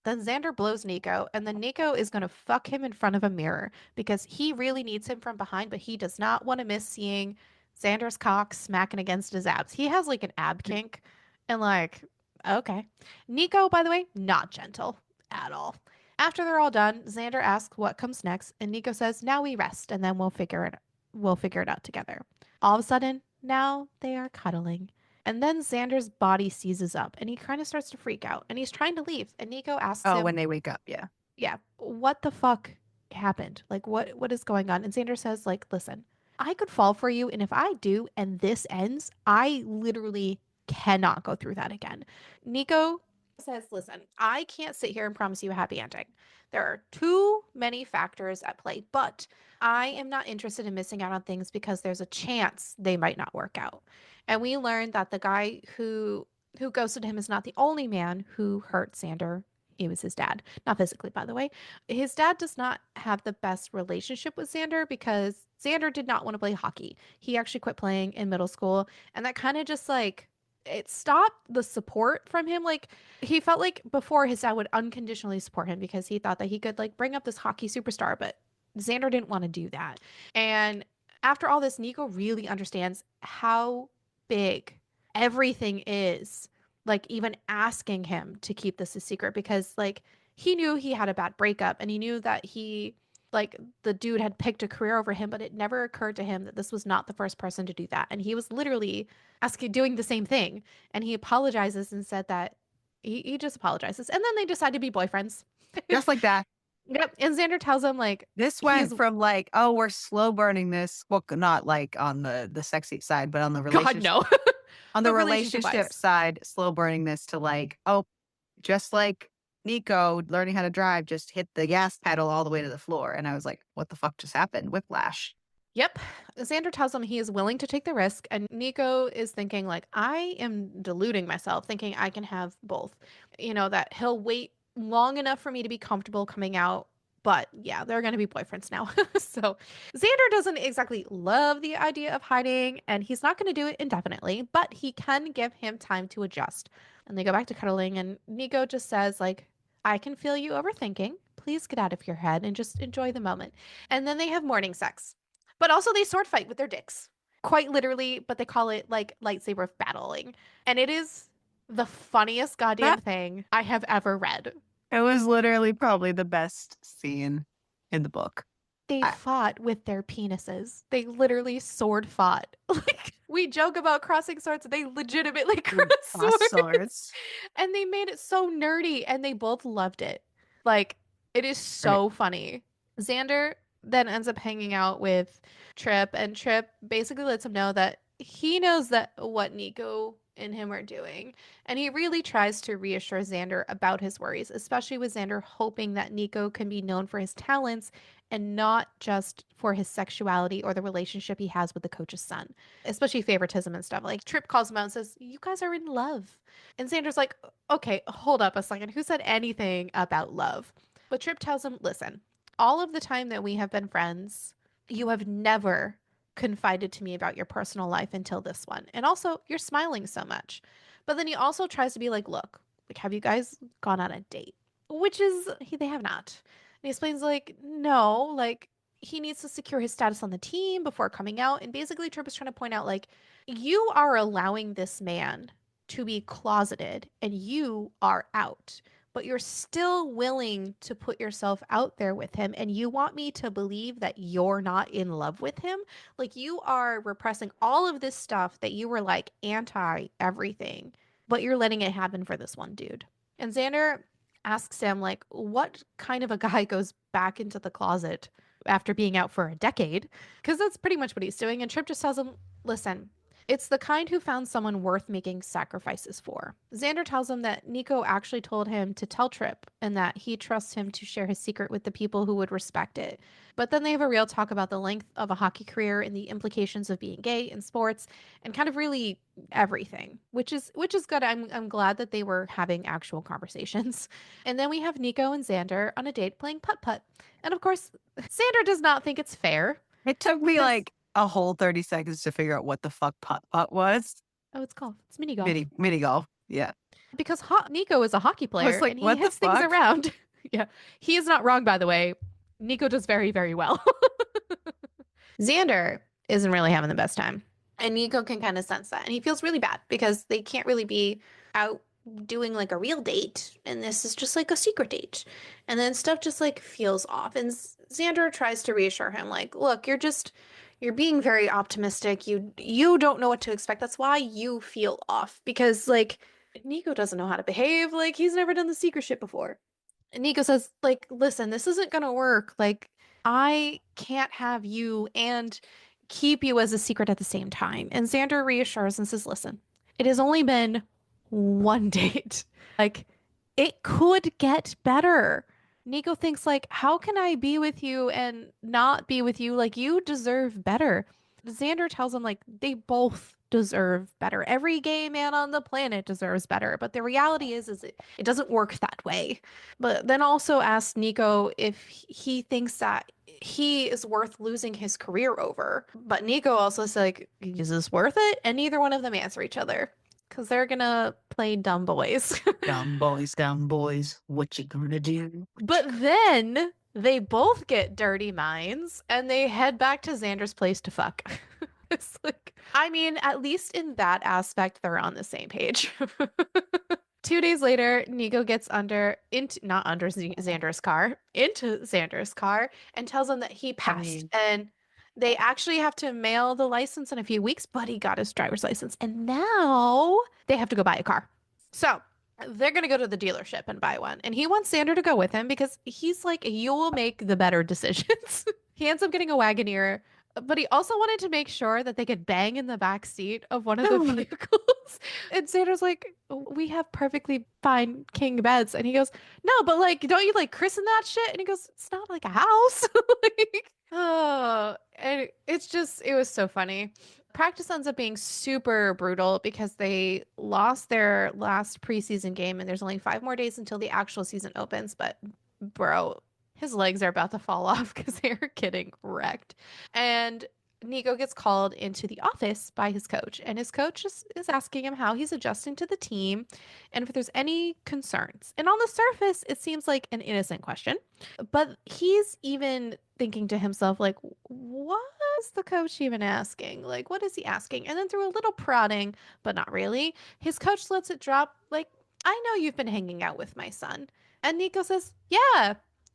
Speaker 1: then Xander blows Nico, and then Nico is going to fuck him in front of a mirror because he really needs him from behind, but he does not want to miss seeing Xander's cock smacking against his abs. He has like an ab kink, and like, okay. Nico, by the way, not gentle at all. After they're all done, Xander asks what comes next, and Nico says, "Now we rest, and then we'll figure it out together." All of a sudden, now they are cuddling. And then Xander's body seizes up and he kind of starts to freak out and he's trying to leave. And Nico asks
Speaker 2: Oh,
Speaker 1: him,
Speaker 2: when they wake up, yeah.
Speaker 1: yeah, what the fuck happened? Like what is going on? And Xander says, like, listen, I could fall for you, and if I do and this ends, I literally cannot go through that again. Nico says, listen, I can't sit here and promise you a happy ending. There are too many factors at play, but I am not interested in missing out on things because there's a chance they might not work out. And we learned that the guy who ghosted him is not the only man who hurt Xander. It was his dad. Not physically, by the way. His dad does not have the best relationship with Xander because Xander did not want to play hockey. He actually quit playing in middle school, and that kind of just like it stopped the support from him. Like he felt like before his dad would unconditionally support him because he thought that he could like bring up this hockey superstar, but Xander didn't want to do that. And after all this, Nico really understands how big everything is, like even asking him to keep this a secret because like he knew he had a bad breakup and he knew that he like the dude had picked a career over him, but it never occurred to him that this was not the first person to do that. And he was literally asking doing the same thing. And he apologizes and said that he just apologizes. And then they decide to be boyfriends.
Speaker 2: Just like that.
Speaker 1: Yep. And Xander tells him like
Speaker 2: This
Speaker 1: he's
Speaker 2: went from like, "Oh, we're slow burning this." Well, not like on the sexy side, but
Speaker 1: God no.
Speaker 2: on the
Speaker 1: But relationship
Speaker 2: relationship
Speaker 1: wise.
Speaker 2: side, slow burning this to like, "Oh, just like Nico learning how to drive, just hit the gas pedal all the way to the floor." And I was like, "What the fuck just happened?" Whiplash.
Speaker 1: Yep. Xander tells him he is willing to take the risk, and Nico is thinking, like, I am deluding myself, thinking I can have both. That he'll wait long enough for me to be comfortable coming out. But yeah, they're going to be boyfriends now. So Xander doesn't exactly love the idea of hiding, and he's not going to do it indefinitely, but he can give him time to adjust. And they go back to cuddling, and Nico just says, like, I can feel you overthinking. Please get out of your head and just enjoy the moment. And then they have morning sex. But also they sword fight with their dicks. Quite literally, but they call it like lightsaber battling. And it is the funniest goddamn
Speaker 2: That
Speaker 1: thing I have ever read.
Speaker 2: it was literally probably the best scene in the book.
Speaker 1: They
Speaker 2: I,
Speaker 1: fought with their penises. They literally sword fought. Like we joke about crossing swords, they legitimately cross
Speaker 2: cross
Speaker 1: swords.
Speaker 2: swords.
Speaker 1: And they made it so nerdy and they both loved it. Like it is
Speaker 2: Right.
Speaker 1: so funny. Xander then ends up hanging out with Trip, and Trip basically lets him know that he knows that what Nico and him are doing. And he really tries to reassure Xander about his worries, especially with Xander hoping that Nico can be known for his talents and not just for his sexuality or the relationship he has with the coach's son, especially favoritism and stuff. Like Trip calls him out and says, "You guys are in love." And Xander's like, "Okay, hold up a second. Who said anything about love?" But Trip tells him, "Listen, all of the time that we have been friends, you have never confided to me about your personal life until this one. And also, you're smiling so much." But then he also tries to be like, have you guys gone on a date? Which is, they have not. And he explains, like, no, like, he needs to secure his status on the team before coming out. And basically, Trip is trying to point out, like, you are allowing this man to be closeted and you are out, but you're still willing to put yourself out there with him. And you want me to believe that you're not in love with him? Like you are repressing all of this stuff that you were like anti everything, but you're letting it happen for this one dude. And Xander asks him, like, what kind of a guy goes back into the closet after being out for a decade, because that's pretty much what he's doing. And Trip just tells him, listen, it's the kind who found someone worth making sacrifices for. Xander tells him that Nico actually told him to tell Trip and that he trusts him to share his secret with the people who would respect it. But then they have a real talk about the length of a hockey career and the implications of being gay in sports and kind of really everything, which is good. I'm glad that they were having actual conversations. And then we have Nico and Xander on a date playing putt-putt. And of course, Xander does not think it's fair
Speaker 2: It took me
Speaker 1: because
Speaker 2: like a whole 30 seconds to figure out what the fuck putt-putt was.
Speaker 1: oh, it's golf. It's mini golf.
Speaker 2: Mini golf. Yeah.
Speaker 1: Because Nico is a hockey
Speaker 2: I was
Speaker 1: player
Speaker 2: like,
Speaker 1: and he
Speaker 2: what the
Speaker 1: hits things
Speaker 2: fuck?
Speaker 1: around. Yeah. He is not wrong, by the way. Nico does very, very well. Xander isn't really having the best time. And Nico can kind of sense that. And he feels really bad because they can't really be out doing like a real date. And this is just like a secret date. And then stuff just like feels off. And Xander tries to reassure him, like, look, you're being very optimistic. You don't know what to expect. That's why you feel off. Because like Nico doesn't know how to behave. Like he's never done the secret shit before. And Nico says, like, listen, this isn't gonna work. Like, I can't have you and keep you as a secret at the same time. And Xander reassures and says, listen, it has only been one date. Like, it could get better. Nico thinks, like, how can I be with you and not be with you? Like, you deserve better. Xander tells him, like, they both deserve better. Every gay man on the planet deserves better. But the reality is it doesn't work that way. But then also asks Nico if he thinks that he is worth losing his career over. But Nico also is like, is this worth it? And neither one of them answer each other because they're gonna play dumb boys.
Speaker 2: Dumb boys, what you gonna do?
Speaker 1: But then they both get dirty minds and they head back to Xander's place to fuck. It's like, I mean, at least in that aspect, they're on the same page. 2 days later, Nico gets into not under Xander's car, into Xander's car, and tells him that he
Speaker 2: I
Speaker 1: passed.
Speaker 2: mean,
Speaker 1: And they actually have to mail the license in a few weeks, but he got his driver's license. And now they have to go buy a car. So they're going to go to the dealership and buy one. And he wants Xander to go with him because he's like, you will make the better decisions. He ends up getting a Wagoneer, but he also wanted to make sure that they could bang in the back seat of one of the vehicles. And Xander's like, we have perfectly fine king beds. And he goes, no, but like, don't you like christen that shit? And he goes, it's not like a house. Like, oh, and it was so funny. Practice ends up being super brutal because they lost their last preseason game and there's only 5 more days until the actual season opens. But bro, his legs are about to fall off because they are getting wrecked. And Nico gets called into the office by his coach, and his coach is asking him how he's adjusting to the team and if there's any concerns. And on the surface, it seems like an innocent question, but he's even thinking to himself, like, what is the coach even asking? Like, what is he asking? And then through a little prodding, but not really, his coach lets it drop, like, I know you've been hanging out with my son. And Nico says, yeah,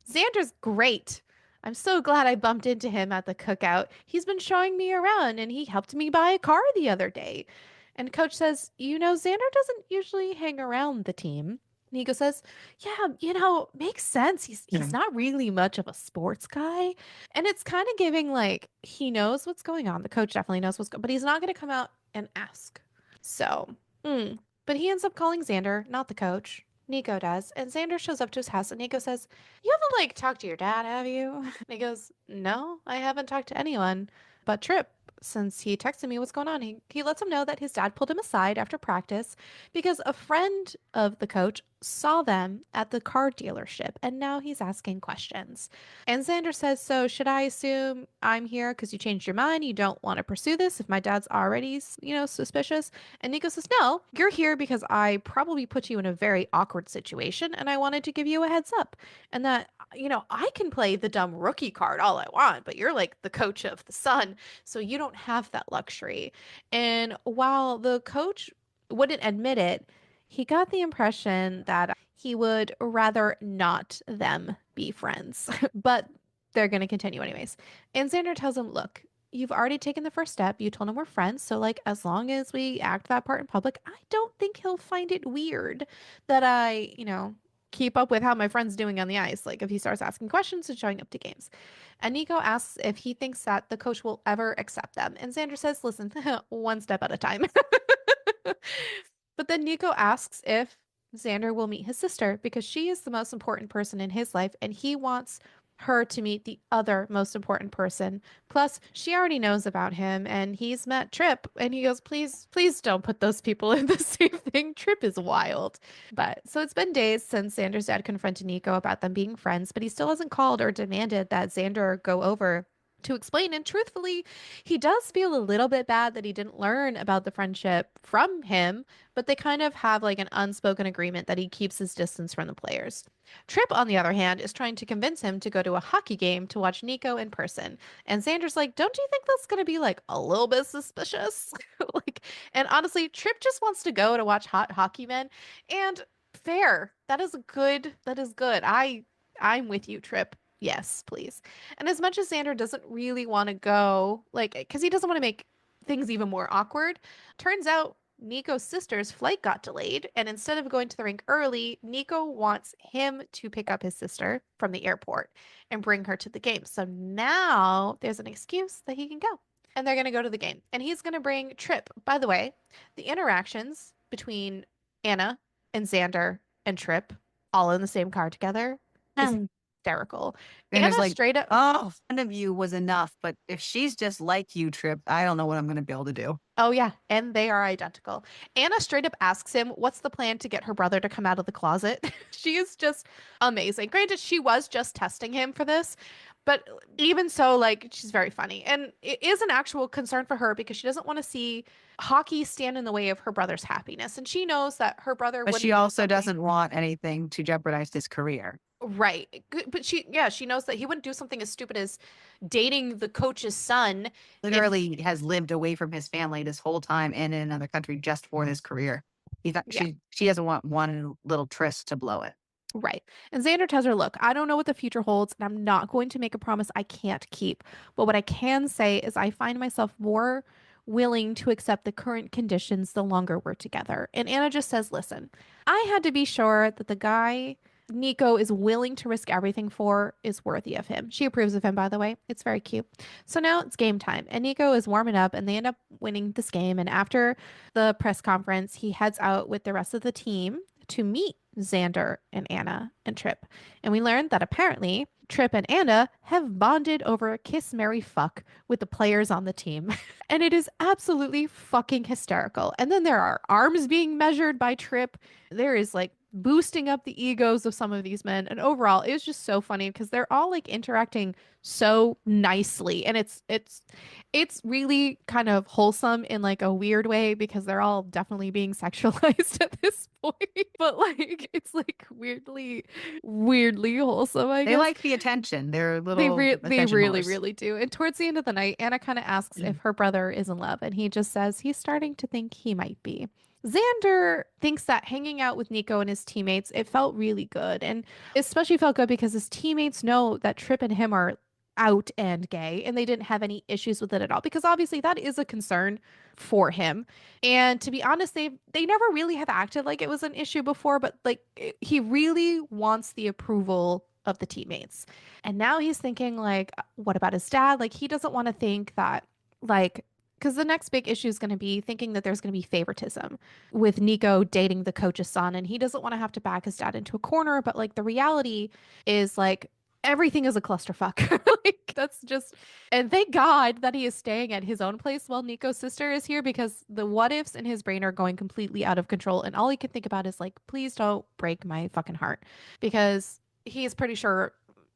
Speaker 1: Xander's great. I'm so glad I bumped into him at the cookout. He's been showing me around and he helped me buy a car the other day. And coach says, Xander doesn't usually hang around the team. Nico says, yeah, makes sense. He's not really much of a sports guy. And it's kind of giving like he knows what's going on. The coach definitely knows what's going on, but he's not going to come out and ask. So, but he ends up calling Xander, not the coach. Nico does. And Xander shows up to his house and Nico says, you haven't like talked to your dad, have you? And he goes, no, I haven't talked to anyone but Trip. Since he texted me what's going on, he lets him know that his dad pulled him aside after practice because a friend of the coach saw them at the car dealership and now he's asking questions. And Xander says, so should I assume I'm here because you changed your mind? You don't want to pursue this if my dad's already, suspicious? And Nico says, no, you're here because I probably put you in a very awkward situation and I wanted to give you a heads up. And that, I can play the dumb rookie card all I want, but you're like the coach of the Sun, so you don't have that luxury. And while the coach wouldn't admit it, he got the impression that he would rather not them be friends, but they're going to continue anyways. And Xander tells him, look, you've already taken the first step. You told him we're friends. So, like, as long as we act that part in public, I don't think he'll find it weird that I, keep up with how my friend's doing on the ice. Like if he starts asking questions and showing up to games. And Nico asks if he thinks that the coach will ever accept them. And Xander says, listen, one step at a time. But then Nico asks if Xander will meet his sister because she is the most important person in his life and he wants her to meet the other most important person. Plus, she already knows about him and he's met Trip and he goes, please, please don't put those people in the same thing. Trip is wild. But so it's been days since Xander's dad confronted Nico about them being friends, but he still hasn't called or demanded that Xander go over to explain. And truthfully, he does feel a little bit bad that he didn't learn about the friendship from him, but they kind of have like an unspoken agreement that he keeps his distance from the players. Tripp, on the other hand, is trying to convince him to go to a hockey game to watch Nico in person. And Xander's like, don't you think that's going to be like a little bit suspicious? Like, and honestly, Tripp just wants to go to watch hot hockey men. And fair. That is good. That is good. I'm with you, Tripp. Yes, please. And as much as Xander doesn't really want to go, like, because he doesn't want to make things even more awkward, turns out Nico's sister's flight got delayed. And instead of going to the rink early, Nico wants him to pick up his sister from the airport and bring her to the game. So now there's an excuse that he can go. And they're going to go to the game. And he's going to bring Trip. By the way, the interactions between Anna and Xander and Trip all in the same car together is
Speaker 2: And
Speaker 1: hysterical.
Speaker 2: there's
Speaker 1: Anna
Speaker 2: like,
Speaker 1: straight up,
Speaker 2: oh, one of you was enough. But if she's just like you, Trip, I don't know what I'm going to be able to do.
Speaker 1: oh yeah, and they are identical. Anna straight up asks him, what's the plan to get her brother to come out of the closet? She is just amazing. Granted, she was just testing him for this, but even so, like, she's very funny. And it is an actual concern for her because she doesn't want to see hockey stand in the way of her brother's happiness. And she knows that her brother
Speaker 2: But she
Speaker 1: wouldn't do
Speaker 2: also
Speaker 1: something.
Speaker 2: doesn't want anything to jeopardize his career.
Speaker 1: Right. But yeah, she knows that he wouldn't do something as stupid as dating the coach's son if,
Speaker 2: Literally has lived away from his family this whole time and in another country just for his career. He thought
Speaker 1: yeah.
Speaker 2: she doesn't want one little tryst to blow it.
Speaker 1: Right. And Xander tells her, look, I don't know what the future holds, and I'm not going to make a promise I can't keep. But what I can say is I find myself more willing to accept the current conditions the longer we're together. And Anna just says, listen, I had to be sure that the guy Nico is willing to risk everything for is worthy of him. She approves of him, by the way. It's very cute. So now it's game time, and Nico is warming up, and they end up winning this game. And after the press conference, he heads out with the rest of the team to meet Xander and Anna and Trip. And we learned that apparently Trip and Anna have bonded over a kiss, marry, fuck with the players on the team. And it is absolutely fucking hysterical. And then there are arms being measured by Trip. There is like boosting up the egos of some of these men. And overall, it was just so funny because they're all like interacting so nicely. And it's really kind of wholesome in like a weird way because they're all definitely being sexualized at this point. But like it's like weirdly wholesome, I
Speaker 2: They
Speaker 1: guess.
Speaker 2: like the attention. They're little
Speaker 1: They
Speaker 2: attention
Speaker 1: really,
Speaker 2: whores.
Speaker 1: really do. And towards the end of the night, Anna kind of asks if her brother is in love, and he just says he's starting to think he might be. Xander thinks that hanging out with Nico and his teammates, it felt really good. And especially felt good because his teammates know that Trip and him are out and gay, and they didn't have any issues with it at all. Because obviously that is a concern for him. And to be honest, they never really have acted like it was an issue before, but like he really wants the approval of the teammates. And now he's thinking like, what about his dad? Like he doesn't want to think that like because the next big issue is going to be thinking that there's going to be favoritism with Nico dating the coach's son, and he doesn't want to have to back his dad into a corner. But like the reality is like everything is a clusterfuck. Like that's just, and thank God that he is staying at his own place while Nico's sister is here because the what ifs in his brain are going completely out of control, and all he can think about is like, please don't break my fucking heart, because he's pretty sure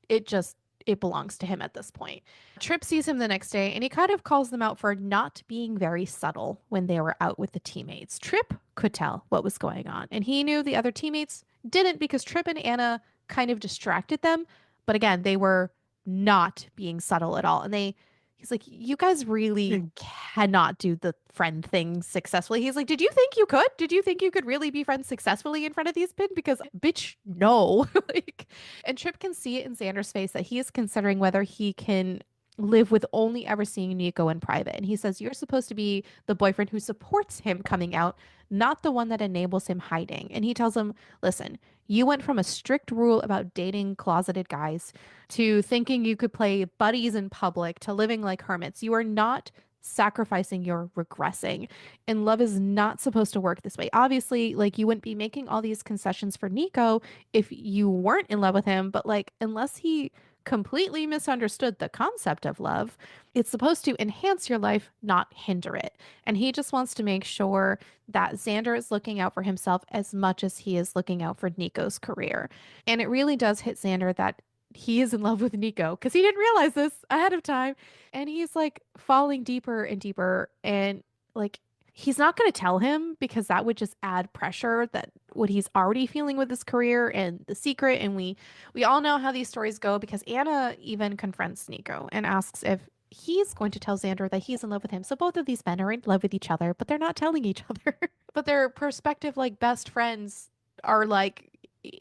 Speaker 1: it just it belongs to him at this point. Trip sees him the next day and he kind of calls them out for not being very subtle when they were out with the teammates. Trip could tell what was going on, and he knew the other teammates didn't because Trip and Anna kind of distracted them. But again, they were not being subtle at all. And he's like, you guys really cannot do the friend thing successfully. He's like, did you think you could? Did you think you could really be friends successfully in front of these men? Because bitch, no. Like, and Trip can see it in Xander's face that he is considering whether he can live with only ever seeing Nico in private. And he says, you're supposed to be the boyfriend who supports him coming out, not the one that enables him hiding. And he tells him, listen, you went from a strict rule about dating closeted guys to thinking you could play buddies in public to living like hermits. You are not sacrificing, you're regressing. And love is not supposed to work this way. Obviously, like you wouldn't be making all these concessions for Nico if you weren't in love with him, but like unless he completely misunderstood the concept of love, it's supposed to enhance your life, not hinder it. And he just wants to make sure that Xander is looking out for himself as much as he is looking out for Nico's career. And it really does hit Xander that he is in love with Nico because he didn't realize this ahead of time. And he's like falling deeper and deeper. And like, he's not going to tell him because that would just add pressure that what he's already feeling with his career and the secret. And we all know how these stories go because Anna even confronts Nico and asks if he's going to tell Xander that he's in love with him. So both of these men are in love with each other, but they're not telling each other. But their prospective like best friends are like,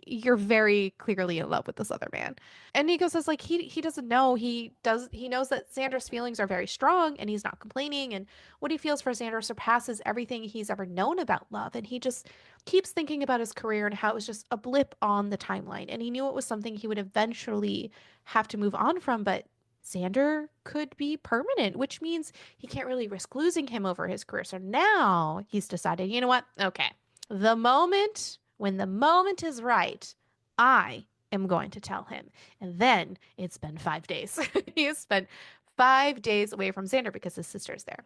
Speaker 1: you're very clearly in love with this other man. And Nico says like he doesn't know. He knows that Xander's feelings are very strong and he's not complaining, and what he feels for Xander surpasses everything he's ever known about love. And he just keeps thinking about his career and how it was just a blip on the timeline. And he knew it was something he would eventually have to move on from, but Xander could be permanent, which means he can't really risk losing him over his career. So now he's decided, you know what? Okay. When the moment is right, I am going to tell him. And then it's been 5 days. He has spent 5 days away from Xander because his sister's there.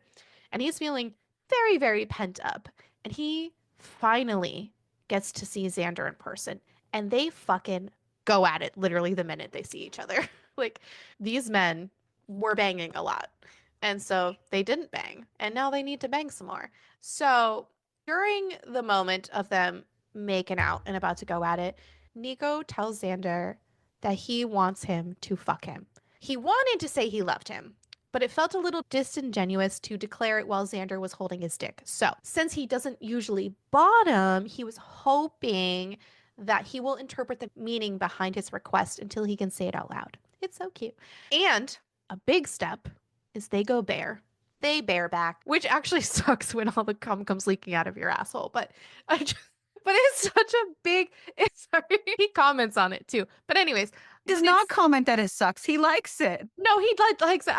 Speaker 1: And he's feeling very, very pent up. And he finally gets to see Xander in person. And they fucking go at it literally the minute they see each other. Like, these men were banging a lot. And so they didn't bang. And now they need to bang some more. So during the moment of them making out and about to go at it, Nico tells Xander that he wants him to fuck him. He wanted to say he loved him, but it felt a little disingenuous to declare it while Xander was holding his dick. So, since he doesn't usually bottom, he was hoping that he will interpret the meaning behind his request until he can say it out loud. It's so cute. And a big step is they go bare. They bareback, which actually sucks when all the cum comes leaking out of your asshole. But I just, but it's such a big. It's sorry. He comments on it too. But anyways,
Speaker 2: Does
Speaker 1: but
Speaker 2: not comment that it sucks. He likes it.
Speaker 1: no, he likes it.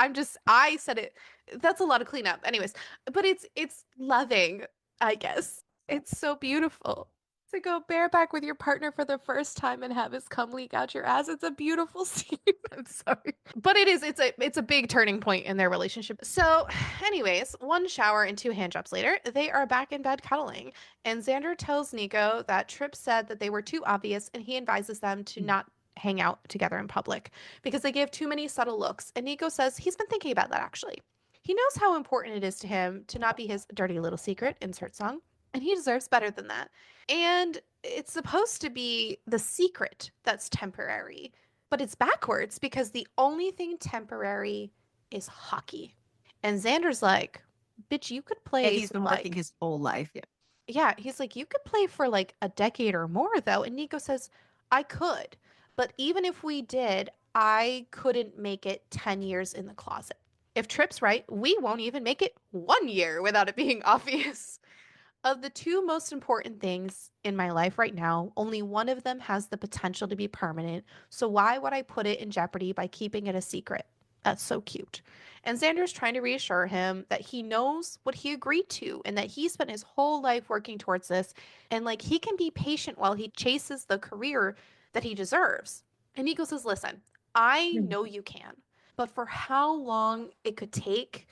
Speaker 1: I said it. That's a lot of cleanup. Anyways, but it's loving, I guess. It's so beautiful to go bareback with your partner for the first time and have his cum leak out your ass. It's a beautiful scene. I'm sorry. But it's a big turning point in their relationship. So, anyways, one shower and two hand jobs later, they are back in bed cuddling. And Xander tells Nico that Tripp said that they were too obvious and he advises them to not hang out together in public because they give too many subtle looks. And Nico says he's been thinking about that actually. He knows how important it is to him to not be his dirty little secret, insert song, and he deserves better than that. And it's supposed to be the secret that's temporary, but it's backwards because the only thing temporary is hockey. And Xander's like, bitch, you could
Speaker 2: Yeah,
Speaker 1: play
Speaker 2: he's
Speaker 1: for
Speaker 2: been working
Speaker 1: like,
Speaker 2: his whole life. Yeah.
Speaker 1: yeah, he's like, you could play for like a decade or more though. And Nico says, I could. But even if we did, I couldn't make it 10 years in the closet. If Tripp's right, we won't even make it 1 year without it being obvious. Of the two most important things in my life right now, only one of them has the potential to be permanent. So why would I put it in jeopardy by keeping it a secret? That's so cute. And Xander's trying to reassure him that he knows what he agreed to and that he spent his whole life working towards this. And like he can be patient while he chases the career that he deserves. And Nico says, listen, I
Speaker 2: Mhm.
Speaker 1: know you can, but for how long it could take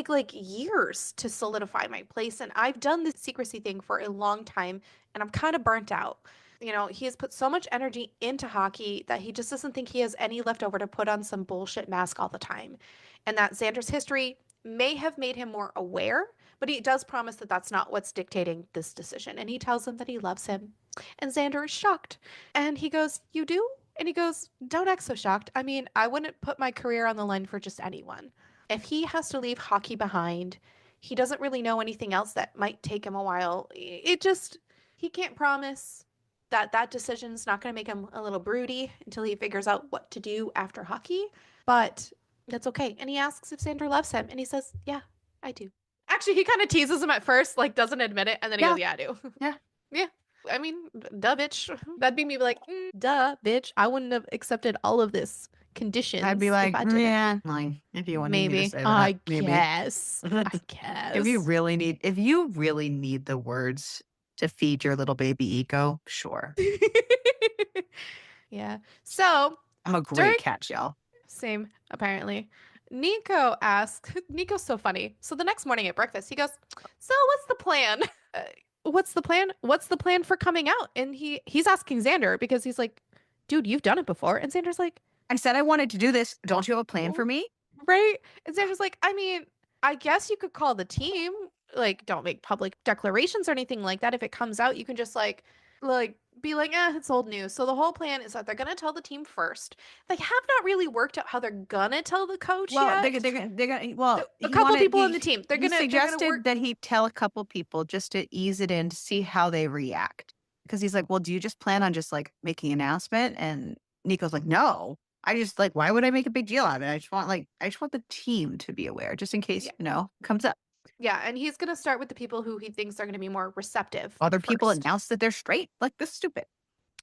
Speaker 1: like years to solidify my place. And I've done this secrecy thing for a long time and I'm kind of burnt out. You know, he has put so much energy into hockey that he just doesn't think he has any left over to put on some bullshit mask all the time. And that Xander's history may have made him more aware, but he does promise that that's not what's dictating this decision. And he tells him that he loves him. And Xander is shocked. And he goes, you do? And he goes, don't act so shocked. I mean, I wouldn't put my career on the line for just anyone. If he has to leave hockey behind, he doesn't really know anything else that might take him a while. He can't promise that that decision's not going to make him a little broody until he figures out what to do after hockey, but that's okay. And he asks if Xander loves him, and he says, yeah, I do. Actually, he kind of teases him at first, like doesn't admit it, and then he
Speaker 2: Yeah,
Speaker 1: goes, "Yeah, I do."
Speaker 2: yeah.
Speaker 1: Yeah. I mean, duh, bitch. That'd be me, be like, duh, bitch. I wouldn't have accepted all of this
Speaker 2: I'd be
Speaker 1: conditions if
Speaker 2: like,
Speaker 1: I didn't.
Speaker 2: yeah, like if you wanted me to
Speaker 1: Maybe.
Speaker 2: say that,
Speaker 1: I
Speaker 2: maybe.
Speaker 1: guess. I guess.
Speaker 2: If you really need the words to feed your little baby ego, sure.
Speaker 1: Yeah. So
Speaker 2: I'm a
Speaker 1: during
Speaker 2: great catch, y'all.
Speaker 1: same, apparently. Nico asks, Nico's so funny. So the next morning at breakfast, he goes, "So what's the plan? What's the plan? What's the plan for coming out?" And he's asking Xander because he's like, "Dude, you've done it before." And Xander's like,
Speaker 2: I said I wanted to do this. Don't you have a plan for me?
Speaker 1: right? And Xander's like, I mean, I guess you could call the team. Like, don't make public declarations or anything like that. If it comes out, you can just like be like, it's old news. So the whole plan is that they're gonna tell the team first. They have not really worked out how they're gonna tell the coach
Speaker 2: Well,
Speaker 1: yet.
Speaker 2: they're gonna well,
Speaker 1: A couple people on the team. They're
Speaker 2: he
Speaker 1: gonna
Speaker 2: suggested
Speaker 1: work.
Speaker 2: that he tell a couple people just to ease it in to see how they react. Because he's like, "Well, do you just plan on just, like, making an announcement?" And Nico's like, "No. I just like, why would I make a big deal out of it? I just want the team to be aware just in case,
Speaker 1: Yeah.
Speaker 2: comes up.
Speaker 1: Yeah, and he's gonna start with the people who he thinks are gonna be more receptive
Speaker 2: Other people
Speaker 1: first.
Speaker 2: announce that they're straight. Like, this is stupid."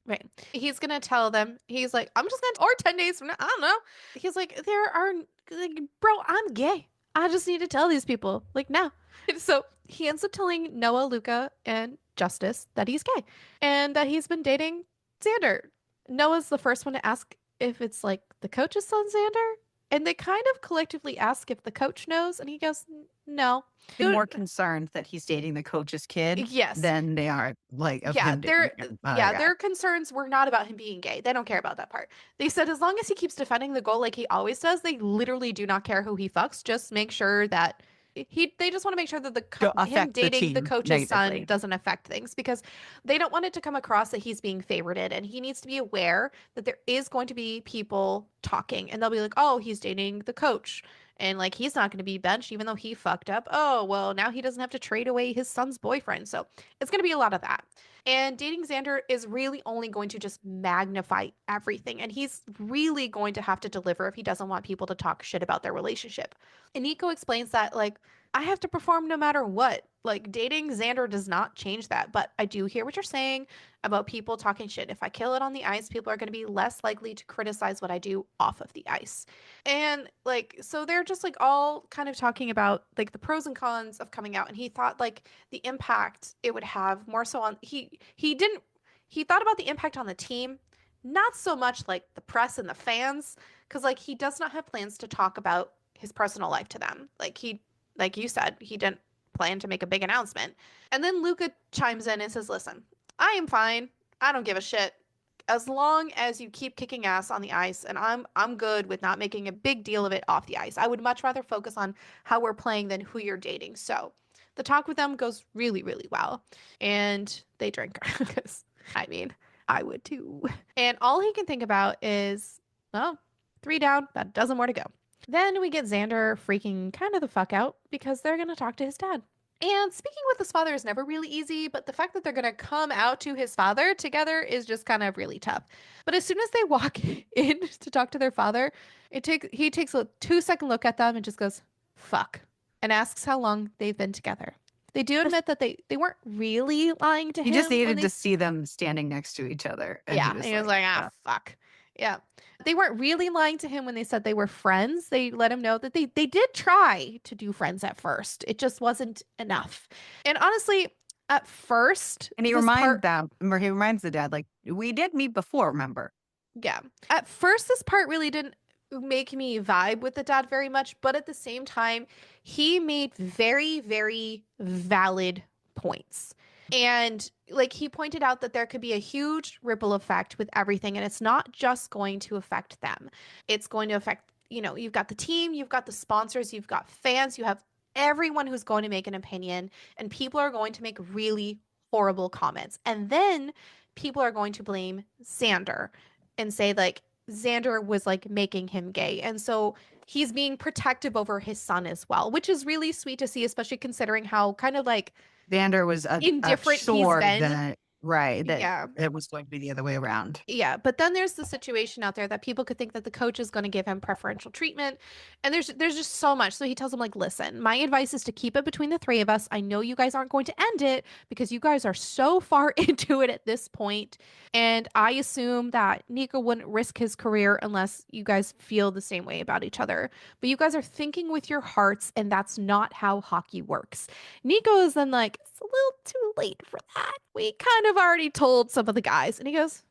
Speaker 1: Right. He's gonna tell them, he's like, I'm just gonna, or 10 days from now, I don't know. He's like, there are, like, bro, I'm gay. I just need to tell these people, like, now. So he ends up telling Noah, Luca, and Justice that he's gay and that he's been dating Xander. Noah's the first one to ask if it's like the coach's son, Xander. And they kind of collectively ask if the coach knows, and he goes, No.
Speaker 2: They're more concerned that he's dating the coach's kid
Speaker 1: Yes.
Speaker 2: than they are, like, of
Speaker 1: Yeah,
Speaker 2: him dating other guy.
Speaker 1: their concerns were not about him being gay. They don't care about that part. They said as long as he keeps defending the goal like he always does, they literally do not care who he fucks. Just make sure that they just want to make sure that
Speaker 2: Don't
Speaker 1: him
Speaker 2: affect the
Speaker 1: dating the
Speaker 2: team
Speaker 1: coach's son
Speaker 2: negatively.
Speaker 1: doesn't affect things because they don't want it to come across that he's being favorited, and he needs to be aware that there is going to be people talking and they'll be like, "Oh, he's dating the coach." And like he's not going to be benched even though he fucked up. Oh, well, now he doesn't have to trade away his son's boyfriend. So it's going to be a lot of that. And dating Xander is really only going to just magnify everything. And he's really going to have to deliver if he doesn't want people to talk shit about their relationship. And Nico explains that, like, I have to perform no matter what. Like, dating Xander does not change that. But I do hear what you're saying about people talking shit. If I kill it on the ice, people are going to be less likely to criticize what I do off of the ice. And like, so they're just like all kind of talking about like the pros and cons of coming out. And he thought like the impact it would have more so on he didn't he thought about the impact on the team, not so much like the press and the fans, because like he does not have plans to talk about his personal life to them. Like you said, he didn't plan to make a big announcement. And then Luca chimes in and says, "Listen, I am fine. I don't give a shit as long as you keep kicking ass on the ice, and I'm good with not making a big deal of it off the ice. I would much rather focus on how we're playing than who you're dating." So the talk with them goes really, really well. And they drink because I mean, I would too. And all he can think about is, well, 3 down, that dozen more to go. Then we get Xander freaking kind of the fuck out because they're going to talk to his dad. And speaking with his father is never really easy, but the fact that they're going to come out to his father together is just kind of really tough. But as soon as they walk in to talk to their father, he takes a 2-second look at them and just goes, "Fuck," and asks how long they've been together. They do admit that they weren't really lying to
Speaker 2: He just
Speaker 1: him when
Speaker 2: needed
Speaker 1: they
Speaker 2: to see them standing next to each other, and he
Speaker 1: yeah,
Speaker 2: was
Speaker 1: he was
Speaker 2: like,
Speaker 1: like, "Ah, fuck." Yeah. They weren't really lying to him when they said they were friends. They let him know that they did try to do friends at first. It just wasn't enough. And honestly, at first,
Speaker 2: and
Speaker 1: this part,
Speaker 2: he reminds the dad, like, "We did meet before, remember?"
Speaker 1: yeah. At first, this part really didn't make me vibe with the dad very much, but at the same time, he made very, very valid points. And like he pointed out that there could be a huge ripple effect with everything, and it's not just going to affect them. It's going to affect, you've got the team, you've got the sponsors, you've got fans, you have everyone who's going to make an opinion, and people are going to make really horrible comments. And then people are going to blame Xander and say like Xander was like making him gay. And so he's being protective over his son as well, which is really sweet to see, especially considering how kind of like
Speaker 2: Vander was
Speaker 1: indifferent he's
Speaker 2: sure
Speaker 1: been.
Speaker 2: that Right, that
Speaker 1: Yeah.
Speaker 2: it was going to be the other way around.
Speaker 1: Yeah, but then there's the situation out there that people could think that the coach is going to give him preferential treatment, and there's just so much. So he tells him like, "Listen, my advice is to keep it between the three of us. I know you guys aren't going to end it because you guys are so far into it at this point, and I assume that Nico wouldn't risk his career unless you guys feel the same way about each other. But you guys are thinking with your hearts, and that's not how hockey works." Nico is then like, "It's a little too late for that. We kind of already told some of the guys," and he goes,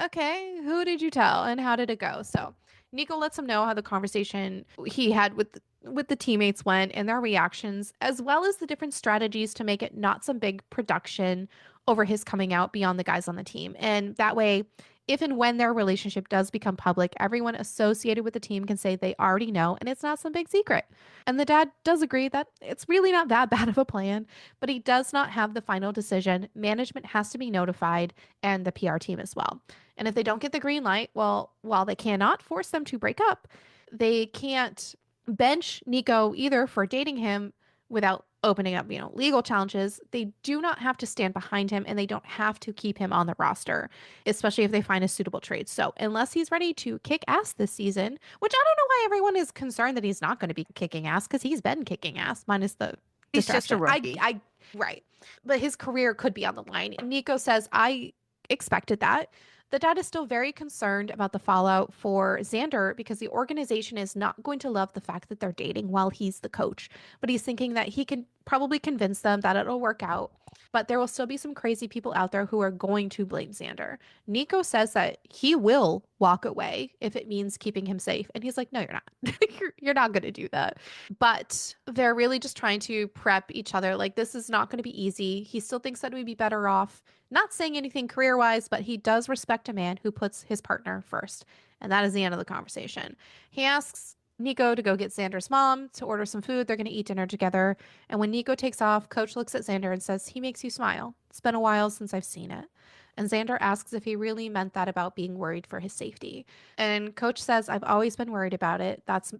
Speaker 1: "Okay, who did you tell and how did it go?" So Nico lets him know how the conversation he had with the teammates went and their reactions, as well as the different strategies to make it not some big production over his coming out beyond the guys on the team. And that way, if and when their relationship does become public, everyone associated with the team can say they already know and it's not some big secret. And the dad does agree that it's really not that bad of a plan, but he does not have the final decision. Management has to be notified and the PR team as well. And if they don't get the green light, well, while they cannot force them to break up, they can't bench Nico either for dating him without opening up, legal challenges. They do not have to stand behind him and they don't have to keep him on the roster, especially if they find a suitable trade. So, unless he's ready to kick ass this season, which I don't know why everyone is concerned that he's not going to be kicking ass because he's been kicking ass minus the
Speaker 2: He's just a
Speaker 1: distraction.
Speaker 2: rookie.
Speaker 1: Right. But his career could be on the line. And Nico says, I expected that. The dad is still very concerned about the fallout for Xander because the organization is not going to love the fact that they're dating while he's the coach. But he's thinking that he can probably convince them that it'll work out. But there will still be some crazy people out there who are going to blame Xander. Nico says that he will walk away if it means keeping him safe. And he's like, no, you're not. You're not going to do that. But they're really just trying to prep each other. Like, this is not going to be easy. He still thinks that we'd be better off not saying anything career wise, but he does respect a man who puts his partner first. And that is the end of the conversation. He asks Nico to go get Xander's mom to order some food. They're going to eat dinner together. And when Nico takes off, Coach looks at Xander and says, he makes you smile. It's been a while since I've seen it. And Xander asks if he really meant that about being worried for his safety. And Coach says, I've always been worried about it. That's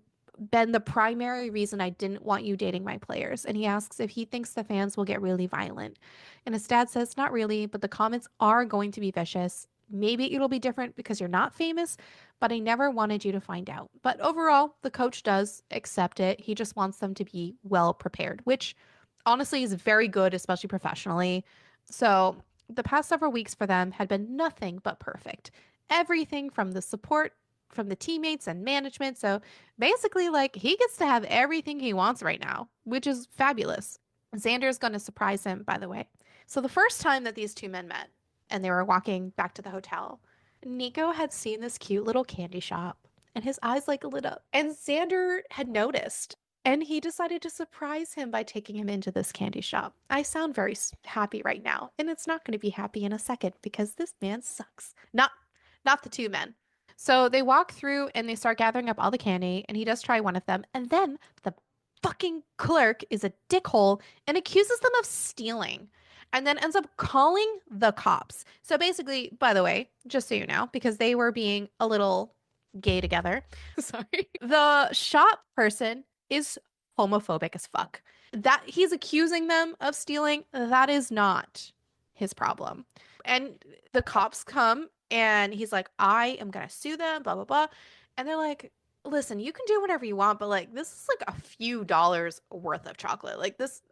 Speaker 1: been the primary reason I didn't want you dating my players. And he asks if he thinks the fans will get really violent. And his dad says, not really, but the comments are going to be vicious. Maybe it'll be different because you're not famous, but I never wanted you to find out. But overall, the coach does accept it. He just wants them to be well prepared, which honestly is very good, especially professionally. So the past several weeks for them had been nothing but perfect. Everything from the support from the teammates and management. So basically, like, he gets to have everything he wants right now, which is fabulous. Xander's going to surprise him, by the way. So the first time that these two men met and they were walking back to the hotel, Nico had seen this cute little candy shop and his eyes like lit up. And Xander had noticed and he decided to surprise him by taking him into this candy shop. I sound very happy right now, and it's not going to be happy in a second because this man sucks. Not the two men. So they walk through and they start gathering up all the candy, and he does try one of them. And then the fucking clerk is a dickhole and accuses them of stealing and then ends up calling the cops. So basically, by the way, just so you know, because they were being a little gay together, sorry, the shop person is homophobic as fuck. That he's accusing them of stealing, that is not his problem. And the cops come and he's like, I am gonna sue them, blah blah blah. And they're like, listen, you can do whatever you want, but like this is like a few dollars worth of chocolate. Like this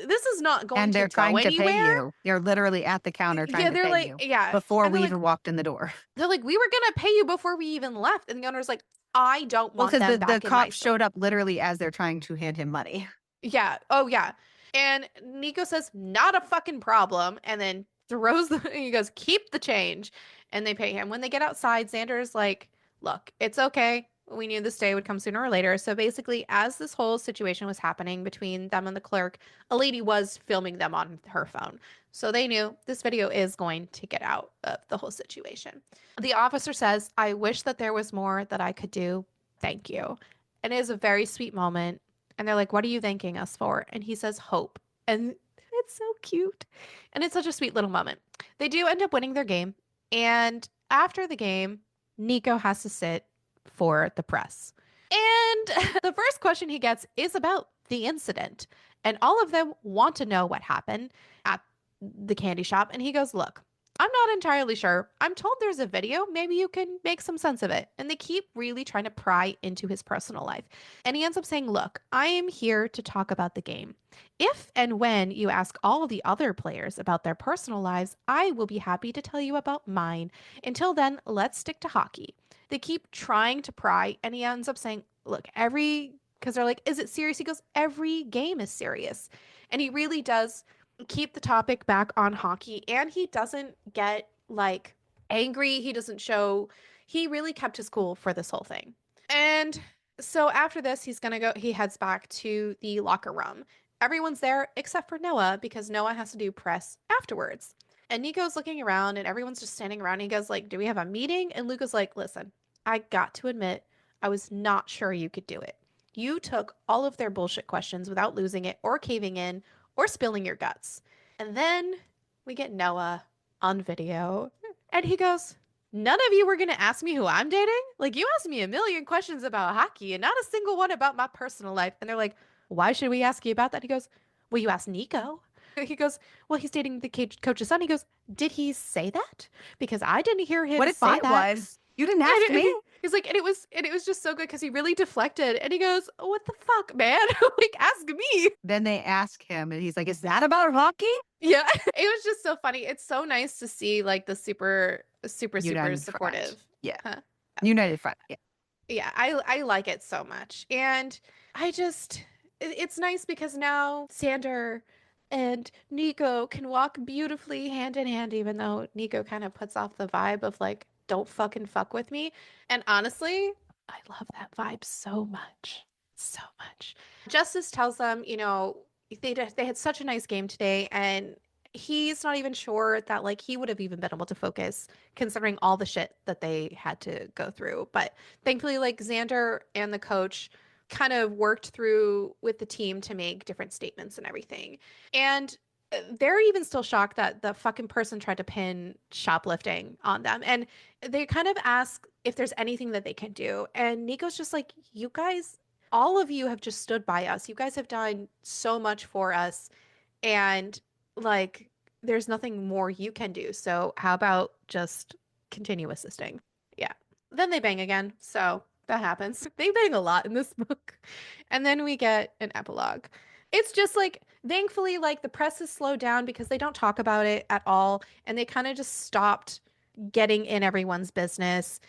Speaker 1: is not going
Speaker 2: And
Speaker 1: to
Speaker 2: they're
Speaker 1: go
Speaker 2: trying to pay
Speaker 1: anywhere.
Speaker 2: you. You're literally at the counter trying
Speaker 1: Yeah,
Speaker 2: to
Speaker 1: they're
Speaker 2: pay
Speaker 1: like,
Speaker 2: you
Speaker 1: yeah.
Speaker 2: before
Speaker 1: And
Speaker 2: we even walked in the door.
Speaker 1: they're like, we were gonna pay you before we even left. And the owner's like, I don't
Speaker 2: Well,
Speaker 1: want
Speaker 2: because
Speaker 1: them
Speaker 2: the
Speaker 1: back in my
Speaker 2: cops
Speaker 1: store.
Speaker 2: showed up literally as they're trying to hand him money.
Speaker 1: Yeah. Oh, yeah. And Nico says, not a fucking problem. And then throws he goes, keep the change. And they pay him. When they get outside, Xander's like, look, it's okay. We knew this day would come sooner or later. So basically, as this whole situation was happening between them and the clerk, a lady was filming them on her phone. So they knew this video is going to get out of the whole situation. The officer says, I wish that there was more that I could do. Thank you. And it is a very sweet moment. And they're like, what are you thanking us for? And he says, hope. And it's so cute. And it's such a sweet little moment. They do end up winning their game. And after the game, Nico has to sit for the press. And the first question he gets is about the incident. And all of them want to know what happened at the candy shop. And he goes, look, I'm not entirely sure. I'm told there's a video. Maybe you can make some sense of it. And they keep really trying to pry into his personal life. And he ends up saying, look, I am here to talk about the game. If and when you ask all of the other players about their personal lives, I will be happy to tell you about mine. Until then, let's stick to hockey. They keep trying to pry, and he ends up saying, look, because they're like, is it serious? He goes, every game is serious. And he really does keep the topic back on hockey, and he doesn't get like angry. He doesn't show, he really kept his cool for this whole thing. And so after this, he heads back to the locker room. Everyone's there except for Noah because Noah has to do press afterwards. And Nico's looking around and everyone's just standing around. And he goes like, "Do we have a meeting?" And Luca's like, "Listen, I got to admit, I was not sure you could do it. You took all of their bullshit questions without losing it or caving in or spilling your guts." And then we get Noah on video and he goes, "None of you were going to ask me who I'm dating? Like, you asked me a million questions about hockey and not a single one about my personal life." And they're like, "Why should we ask you about that?" He goes, "Well, you asked Nico." He goes, "Well, he's dating the coach's son." He goes, "Did he say that? Because I didn't hear
Speaker 2: What
Speaker 1: him
Speaker 2: I
Speaker 1: say
Speaker 2: thought
Speaker 1: that."
Speaker 2: was, you didn't ask me.
Speaker 1: He's like, and it was just so good because he really deflected and he goes, "What the fuck, man? Like, ask me."
Speaker 2: Then they ask him, and he's like, "Is that about hockey?"
Speaker 1: Yeah, it was just so funny. It's so nice to see like the super
Speaker 2: United front.
Speaker 1: supportive.
Speaker 2: Yeah.
Speaker 1: Huh?
Speaker 2: United front. Yeah.
Speaker 1: Yeah, I like it so much. And I just it's nice because now Sander and Nico can walk beautifully hand in hand, even though Nico kind of puts off the vibe of like, don't fucking fuck with me. And honestly, I love that vibe so much. So much. Justice tells them, they had such a nice game today, and he's not even sure that like he would have even been able to focus considering all the shit that they had to go through. But thankfully, like Xander and the coach kind of worked through with the team to make different statements and everything. And they're even still shocked that the fucking person tried to pin shoplifting on them. And they kind of ask if there's anything that they can do. And Nico's just like, you guys, all of you have just stood by us. You guys have done so much for us. And like, there's nothing more you can do. So how about just continue assisting? Yeah. Then they bang again. So that happens. They bang a lot in this book. And then we get an epilogue. It's just like, thankfully, like the press is slowed down because they don't talk about it at all. And they kind of just stopped getting in everyone's business.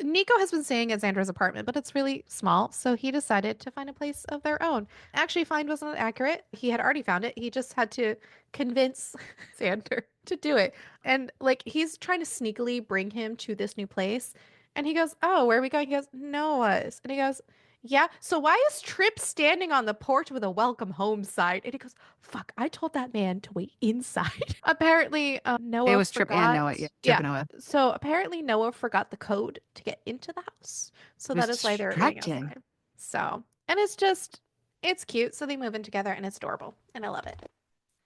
Speaker 1: Nico has been staying at Xandra's apartment, but it's really small. So he decided to find a place of their own. Actually, find wasn't accurate. He had already found it. He just had to convince Xander to do it. And like he's trying to sneakily bring him to this new place. And he goes, "Oh, where are we going?" He goes, "Noah's." And he goes, "Yeah. So why is Trip standing on the porch with a welcome home sign?" And he goes, "Fuck, I told that man to wait inside." Apparently,
Speaker 2: It
Speaker 1: Noah
Speaker 2: was Trip and Noah.
Speaker 1: forgot.
Speaker 2: Yeah. Trip
Speaker 1: Yeah.
Speaker 2: and Noah.
Speaker 1: So apparently Noah forgot the code to get into the house. So
Speaker 2: It
Speaker 1: that
Speaker 2: was
Speaker 1: is why they're waiting
Speaker 2: distracting.
Speaker 1: outside. So, and it's cute. So they move in together and it's adorable. And I love it.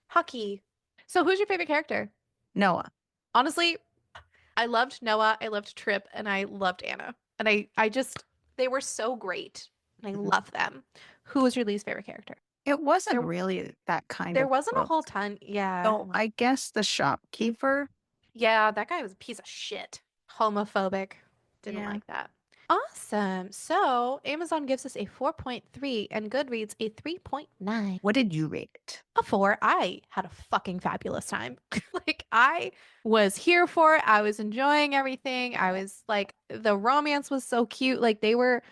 Speaker 1: Hockey. So who's your favorite character?
Speaker 2: Noah.
Speaker 1: Honestly, I loved Noah, I loved Trip, and I loved Anna. And I just, they were so great. And I
Speaker 2: Mhm.
Speaker 1: love them. Who was your least favorite character?
Speaker 2: It wasn't
Speaker 1: There,
Speaker 2: really that kind
Speaker 1: there
Speaker 2: of
Speaker 1: wasn't a
Speaker 2: book.
Speaker 1: whole ton. Yeah.
Speaker 2: So I guess the shopkeeper.
Speaker 1: Yeah, that guy was a piece of shit. Homophobic. Didn't
Speaker 2: Yeah.
Speaker 1: like that. Awesome. So Amazon gives us a 4.3 and Goodreads a 3.9.
Speaker 2: What did you rate it?
Speaker 1: A 4. I had a fucking fabulous time. Like I was here for it. I was enjoying everything. I was like the romance was so cute. Like they were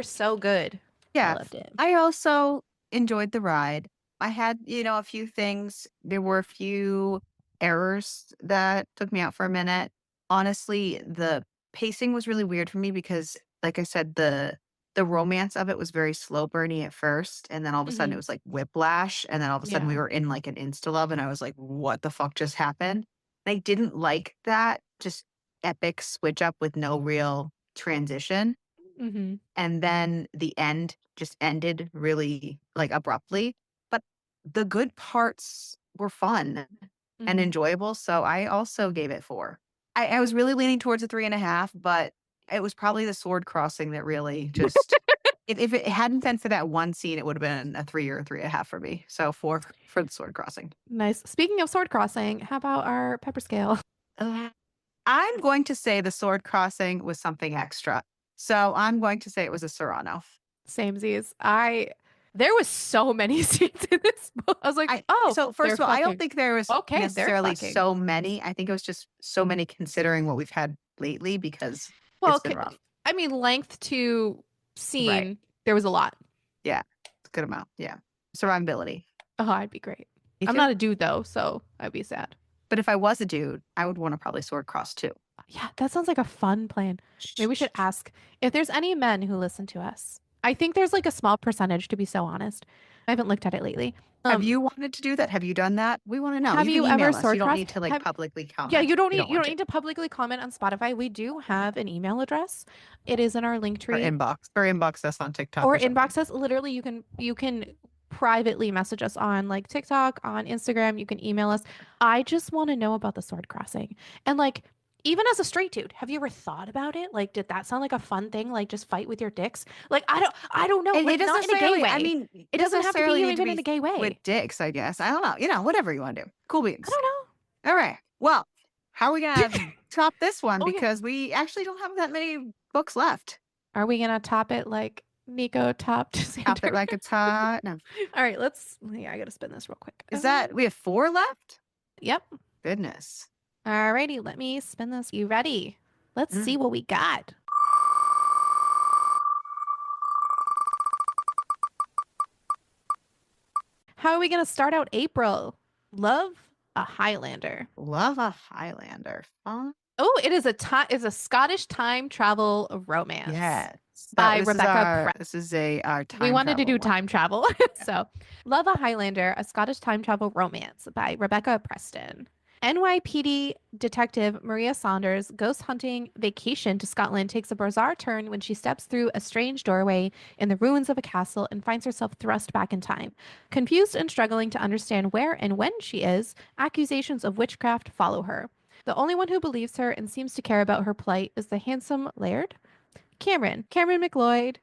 Speaker 1: so good. I
Speaker 2: Yeah.
Speaker 1: loved it.
Speaker 2: I also enjoyed the ride. I had, a few things. There were a few errors that took me out for a minute. Honestly, the pacing was really weird for me because, like I said, the romance of it was very slow burny at first, and then all of a sudden it
Speaker 1: Hmm.
Speaker 2: was like whiplash, and then all of a sudden we
Speaker 1: Yeah.
Speaker 2: were in like an insta love, and I was like, "What the fuck just happened?" And I didn't like that just epic switch up with no real transition.
Speaker 1: Hmm.
Speaker 2: And then the end just ended really, like, abruptly, but the good parts were fun and
Speaker 1: Hmm.
Speaker 2: enjoyable, so I also gave it 4. I was really leaning towards a 3.5, but it was probably the sword crossing that really just if it hadn't been for that one scene, it would've been a 3 or a 3.5 for me, so 4 for the sword crossing.
Speaker 1: Nice. Speaking of sword crossing, how about our pepper scale?
Speaker 2: I'm going to say the sword crossing was something extra. So I'm going to say it was a Serrano.
Speaker 1: Samesies. There was so many scenes in this book. I was like, oh,
Speaker 2: So
Speaker 1: they're
Speaker 2: first of all, I don't
Speaker 1: fucking.
Speaker 2: think there was
Speaker 1: Okay, they're
Speaker 2: necessarily
Speaker 1: fucking.
Speaker 2: so many. I think it was just so many considering what we've had lately because
Speaker 1: Well,
Speaker 2: it's been rough.
Speaker 1: I mean, length to
Speaker 2: Right.
Speaker 1: scene, there was a lot.
Speaker 2: Yeah. It's a good amount. Yeah. Survivability.
Speaker 1: Oh, I'd be great.
Speaker 2: Me
Speaker 1: I'm
Speaker 2: too.
Speaker 1: not a dude though, so I'd be sad.
Speaker 2: But if I was a dude, I would want to probably sword cross too.
Speaker 1: Yeah, that sounds like a fun plan. Maybe we should ask if there's any men who listen to us. I think there's like a small percentage, to be so honest. I haven't looked at it lately.
Speaker 2: Have you wanted to do that? Have you done that? We want to know.
Speaker 1: Have
Speaker 2: You can
Speaker 1: you ever
Speaker 2: email us. You
Speaker 1: sword
Speaker 2: don't
Speaker 1: crossed?
Speaker 2: need to like
Speaker 1: Have
Speaker 2: publicly
Speaker 1: Yeah,
Speaker 2: comment if you don't
Speaker 1: you
Speaker 2: want
Speaker 1: don't
Speaker 2: to.
Speaker 1: need to publicly comment on Spotify. We do have an email address. It is in our link tree
Speaker 2: Or inbox us on TikTok
Speaker 1: or
Speaker 2: or something.
Speaker 1: inbox us. Literally, you can privately message us on like TikTok, on Instagram. You can email us. I just want to know about the sword crossing. And like even as a straight dude, have you ever thought about it? Like, did that sound like a fun thing? Like just fight with your dicks? Like I don't know.
Speaker 2: And it
Speaker 1: Like
Speaker 2: doesn't
Speaker 1: not in a gay
Speaker 2: necessarily, I
Speaker 1: way.
Speaker 2: mean,
Speaker 1: It
Speaker 2: it doesn't
Speaker 1: doesn't have to be
Speaker 2: necessarily need to
Speaker 1: even in
Speaker 2: be
Speaker 1: a gay
Speaker 2: with
Speaker 1: way.
Speaker 2: dicks, I guess. I don't know. Whatever you want to do. Cool
Speaker 1: I
Speaker 2: beans.
Speaker 1: don't know.
Speaker 2: All right. Well, how are we going to top this one?
Speaker 1: Oh yeah.
Speaker 2: Because we actually don't have that many books left.
Speaker 1: Are we gonna top it like Nico topped
Speaker 2: Top it
Speaker 1: Xander?
Speaker 2: like it's hot. No.
Speaker 1: All right, yeah, I gotta spin this real quick.
Speaker 2: Is that, we have 4 left?
Speaker 1: Yep.
Speaker 2: Goodness.
Speaker 1: Alrighty, let me spin this. You ready? Let's see
Speaker 2: Mm.
Speaker 1: what we got. How are we gonna start out April? Love a Highlander.
Speaker 2: Love a Highlander. Fun.
Speaker 1: Oh, it is a Scottish time travel romance
Speaker 2: Yes.
Speaker 1: by Rebecca.
Speaker 2: This is a our
Speaker 1: We
Speaker 2: time
Speaker 1: wanted to
Speaker 2: travel
Speaker 1: do
Speaker 2: one.
Speaker 1: time travel.
Speaker 2: Yeah.
Speaker 1: So, Love a Highlander, a Scottish time travel romance by Rebecca Preston. NYPD detective Maria Saunders' ghost hunting vacation to Scotland takes a bizarre turn when she steps through a strange doorway in the ruins of a castle and finds herself thrust back in time. Confused and struggling to understand where and when she is, accusations of witchcraft follow her. The only one who believes her and seems to care about her plight is the handsome Laird, Cameron McLeod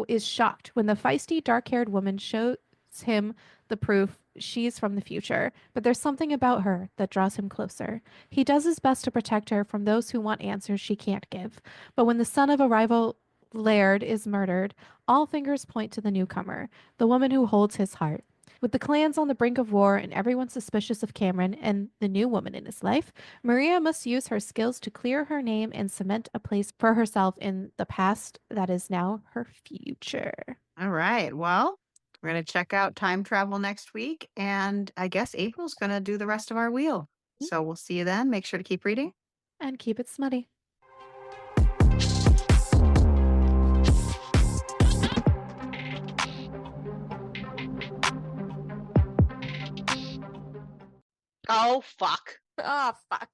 Speaker 1: is shocked when the feisty, dark haired woman shows him the proof she's from the future, but there's something about her that draws him closer. He does his best to protect her from those who want answers she can't give. But when the son of a rival Laird is murdered, all fingers point to the newcomer, the woman who holds his heart. With the clans on the brink of war and everyone suspicious of Cameron and the new woman in his life, Maria must use her skills to clear her name and cement a place for herself in the past that is now her future.
Speaker 2: All right. Well, we're going to check out time travel next week. And I guess April's going to do the rest of our wheel. So we'll see you then. Make sure to keep reading.
Speaker 1: And keep it smutty.
Speaker 2: Oh, fuck.
Speaker 1: Oh, fuck.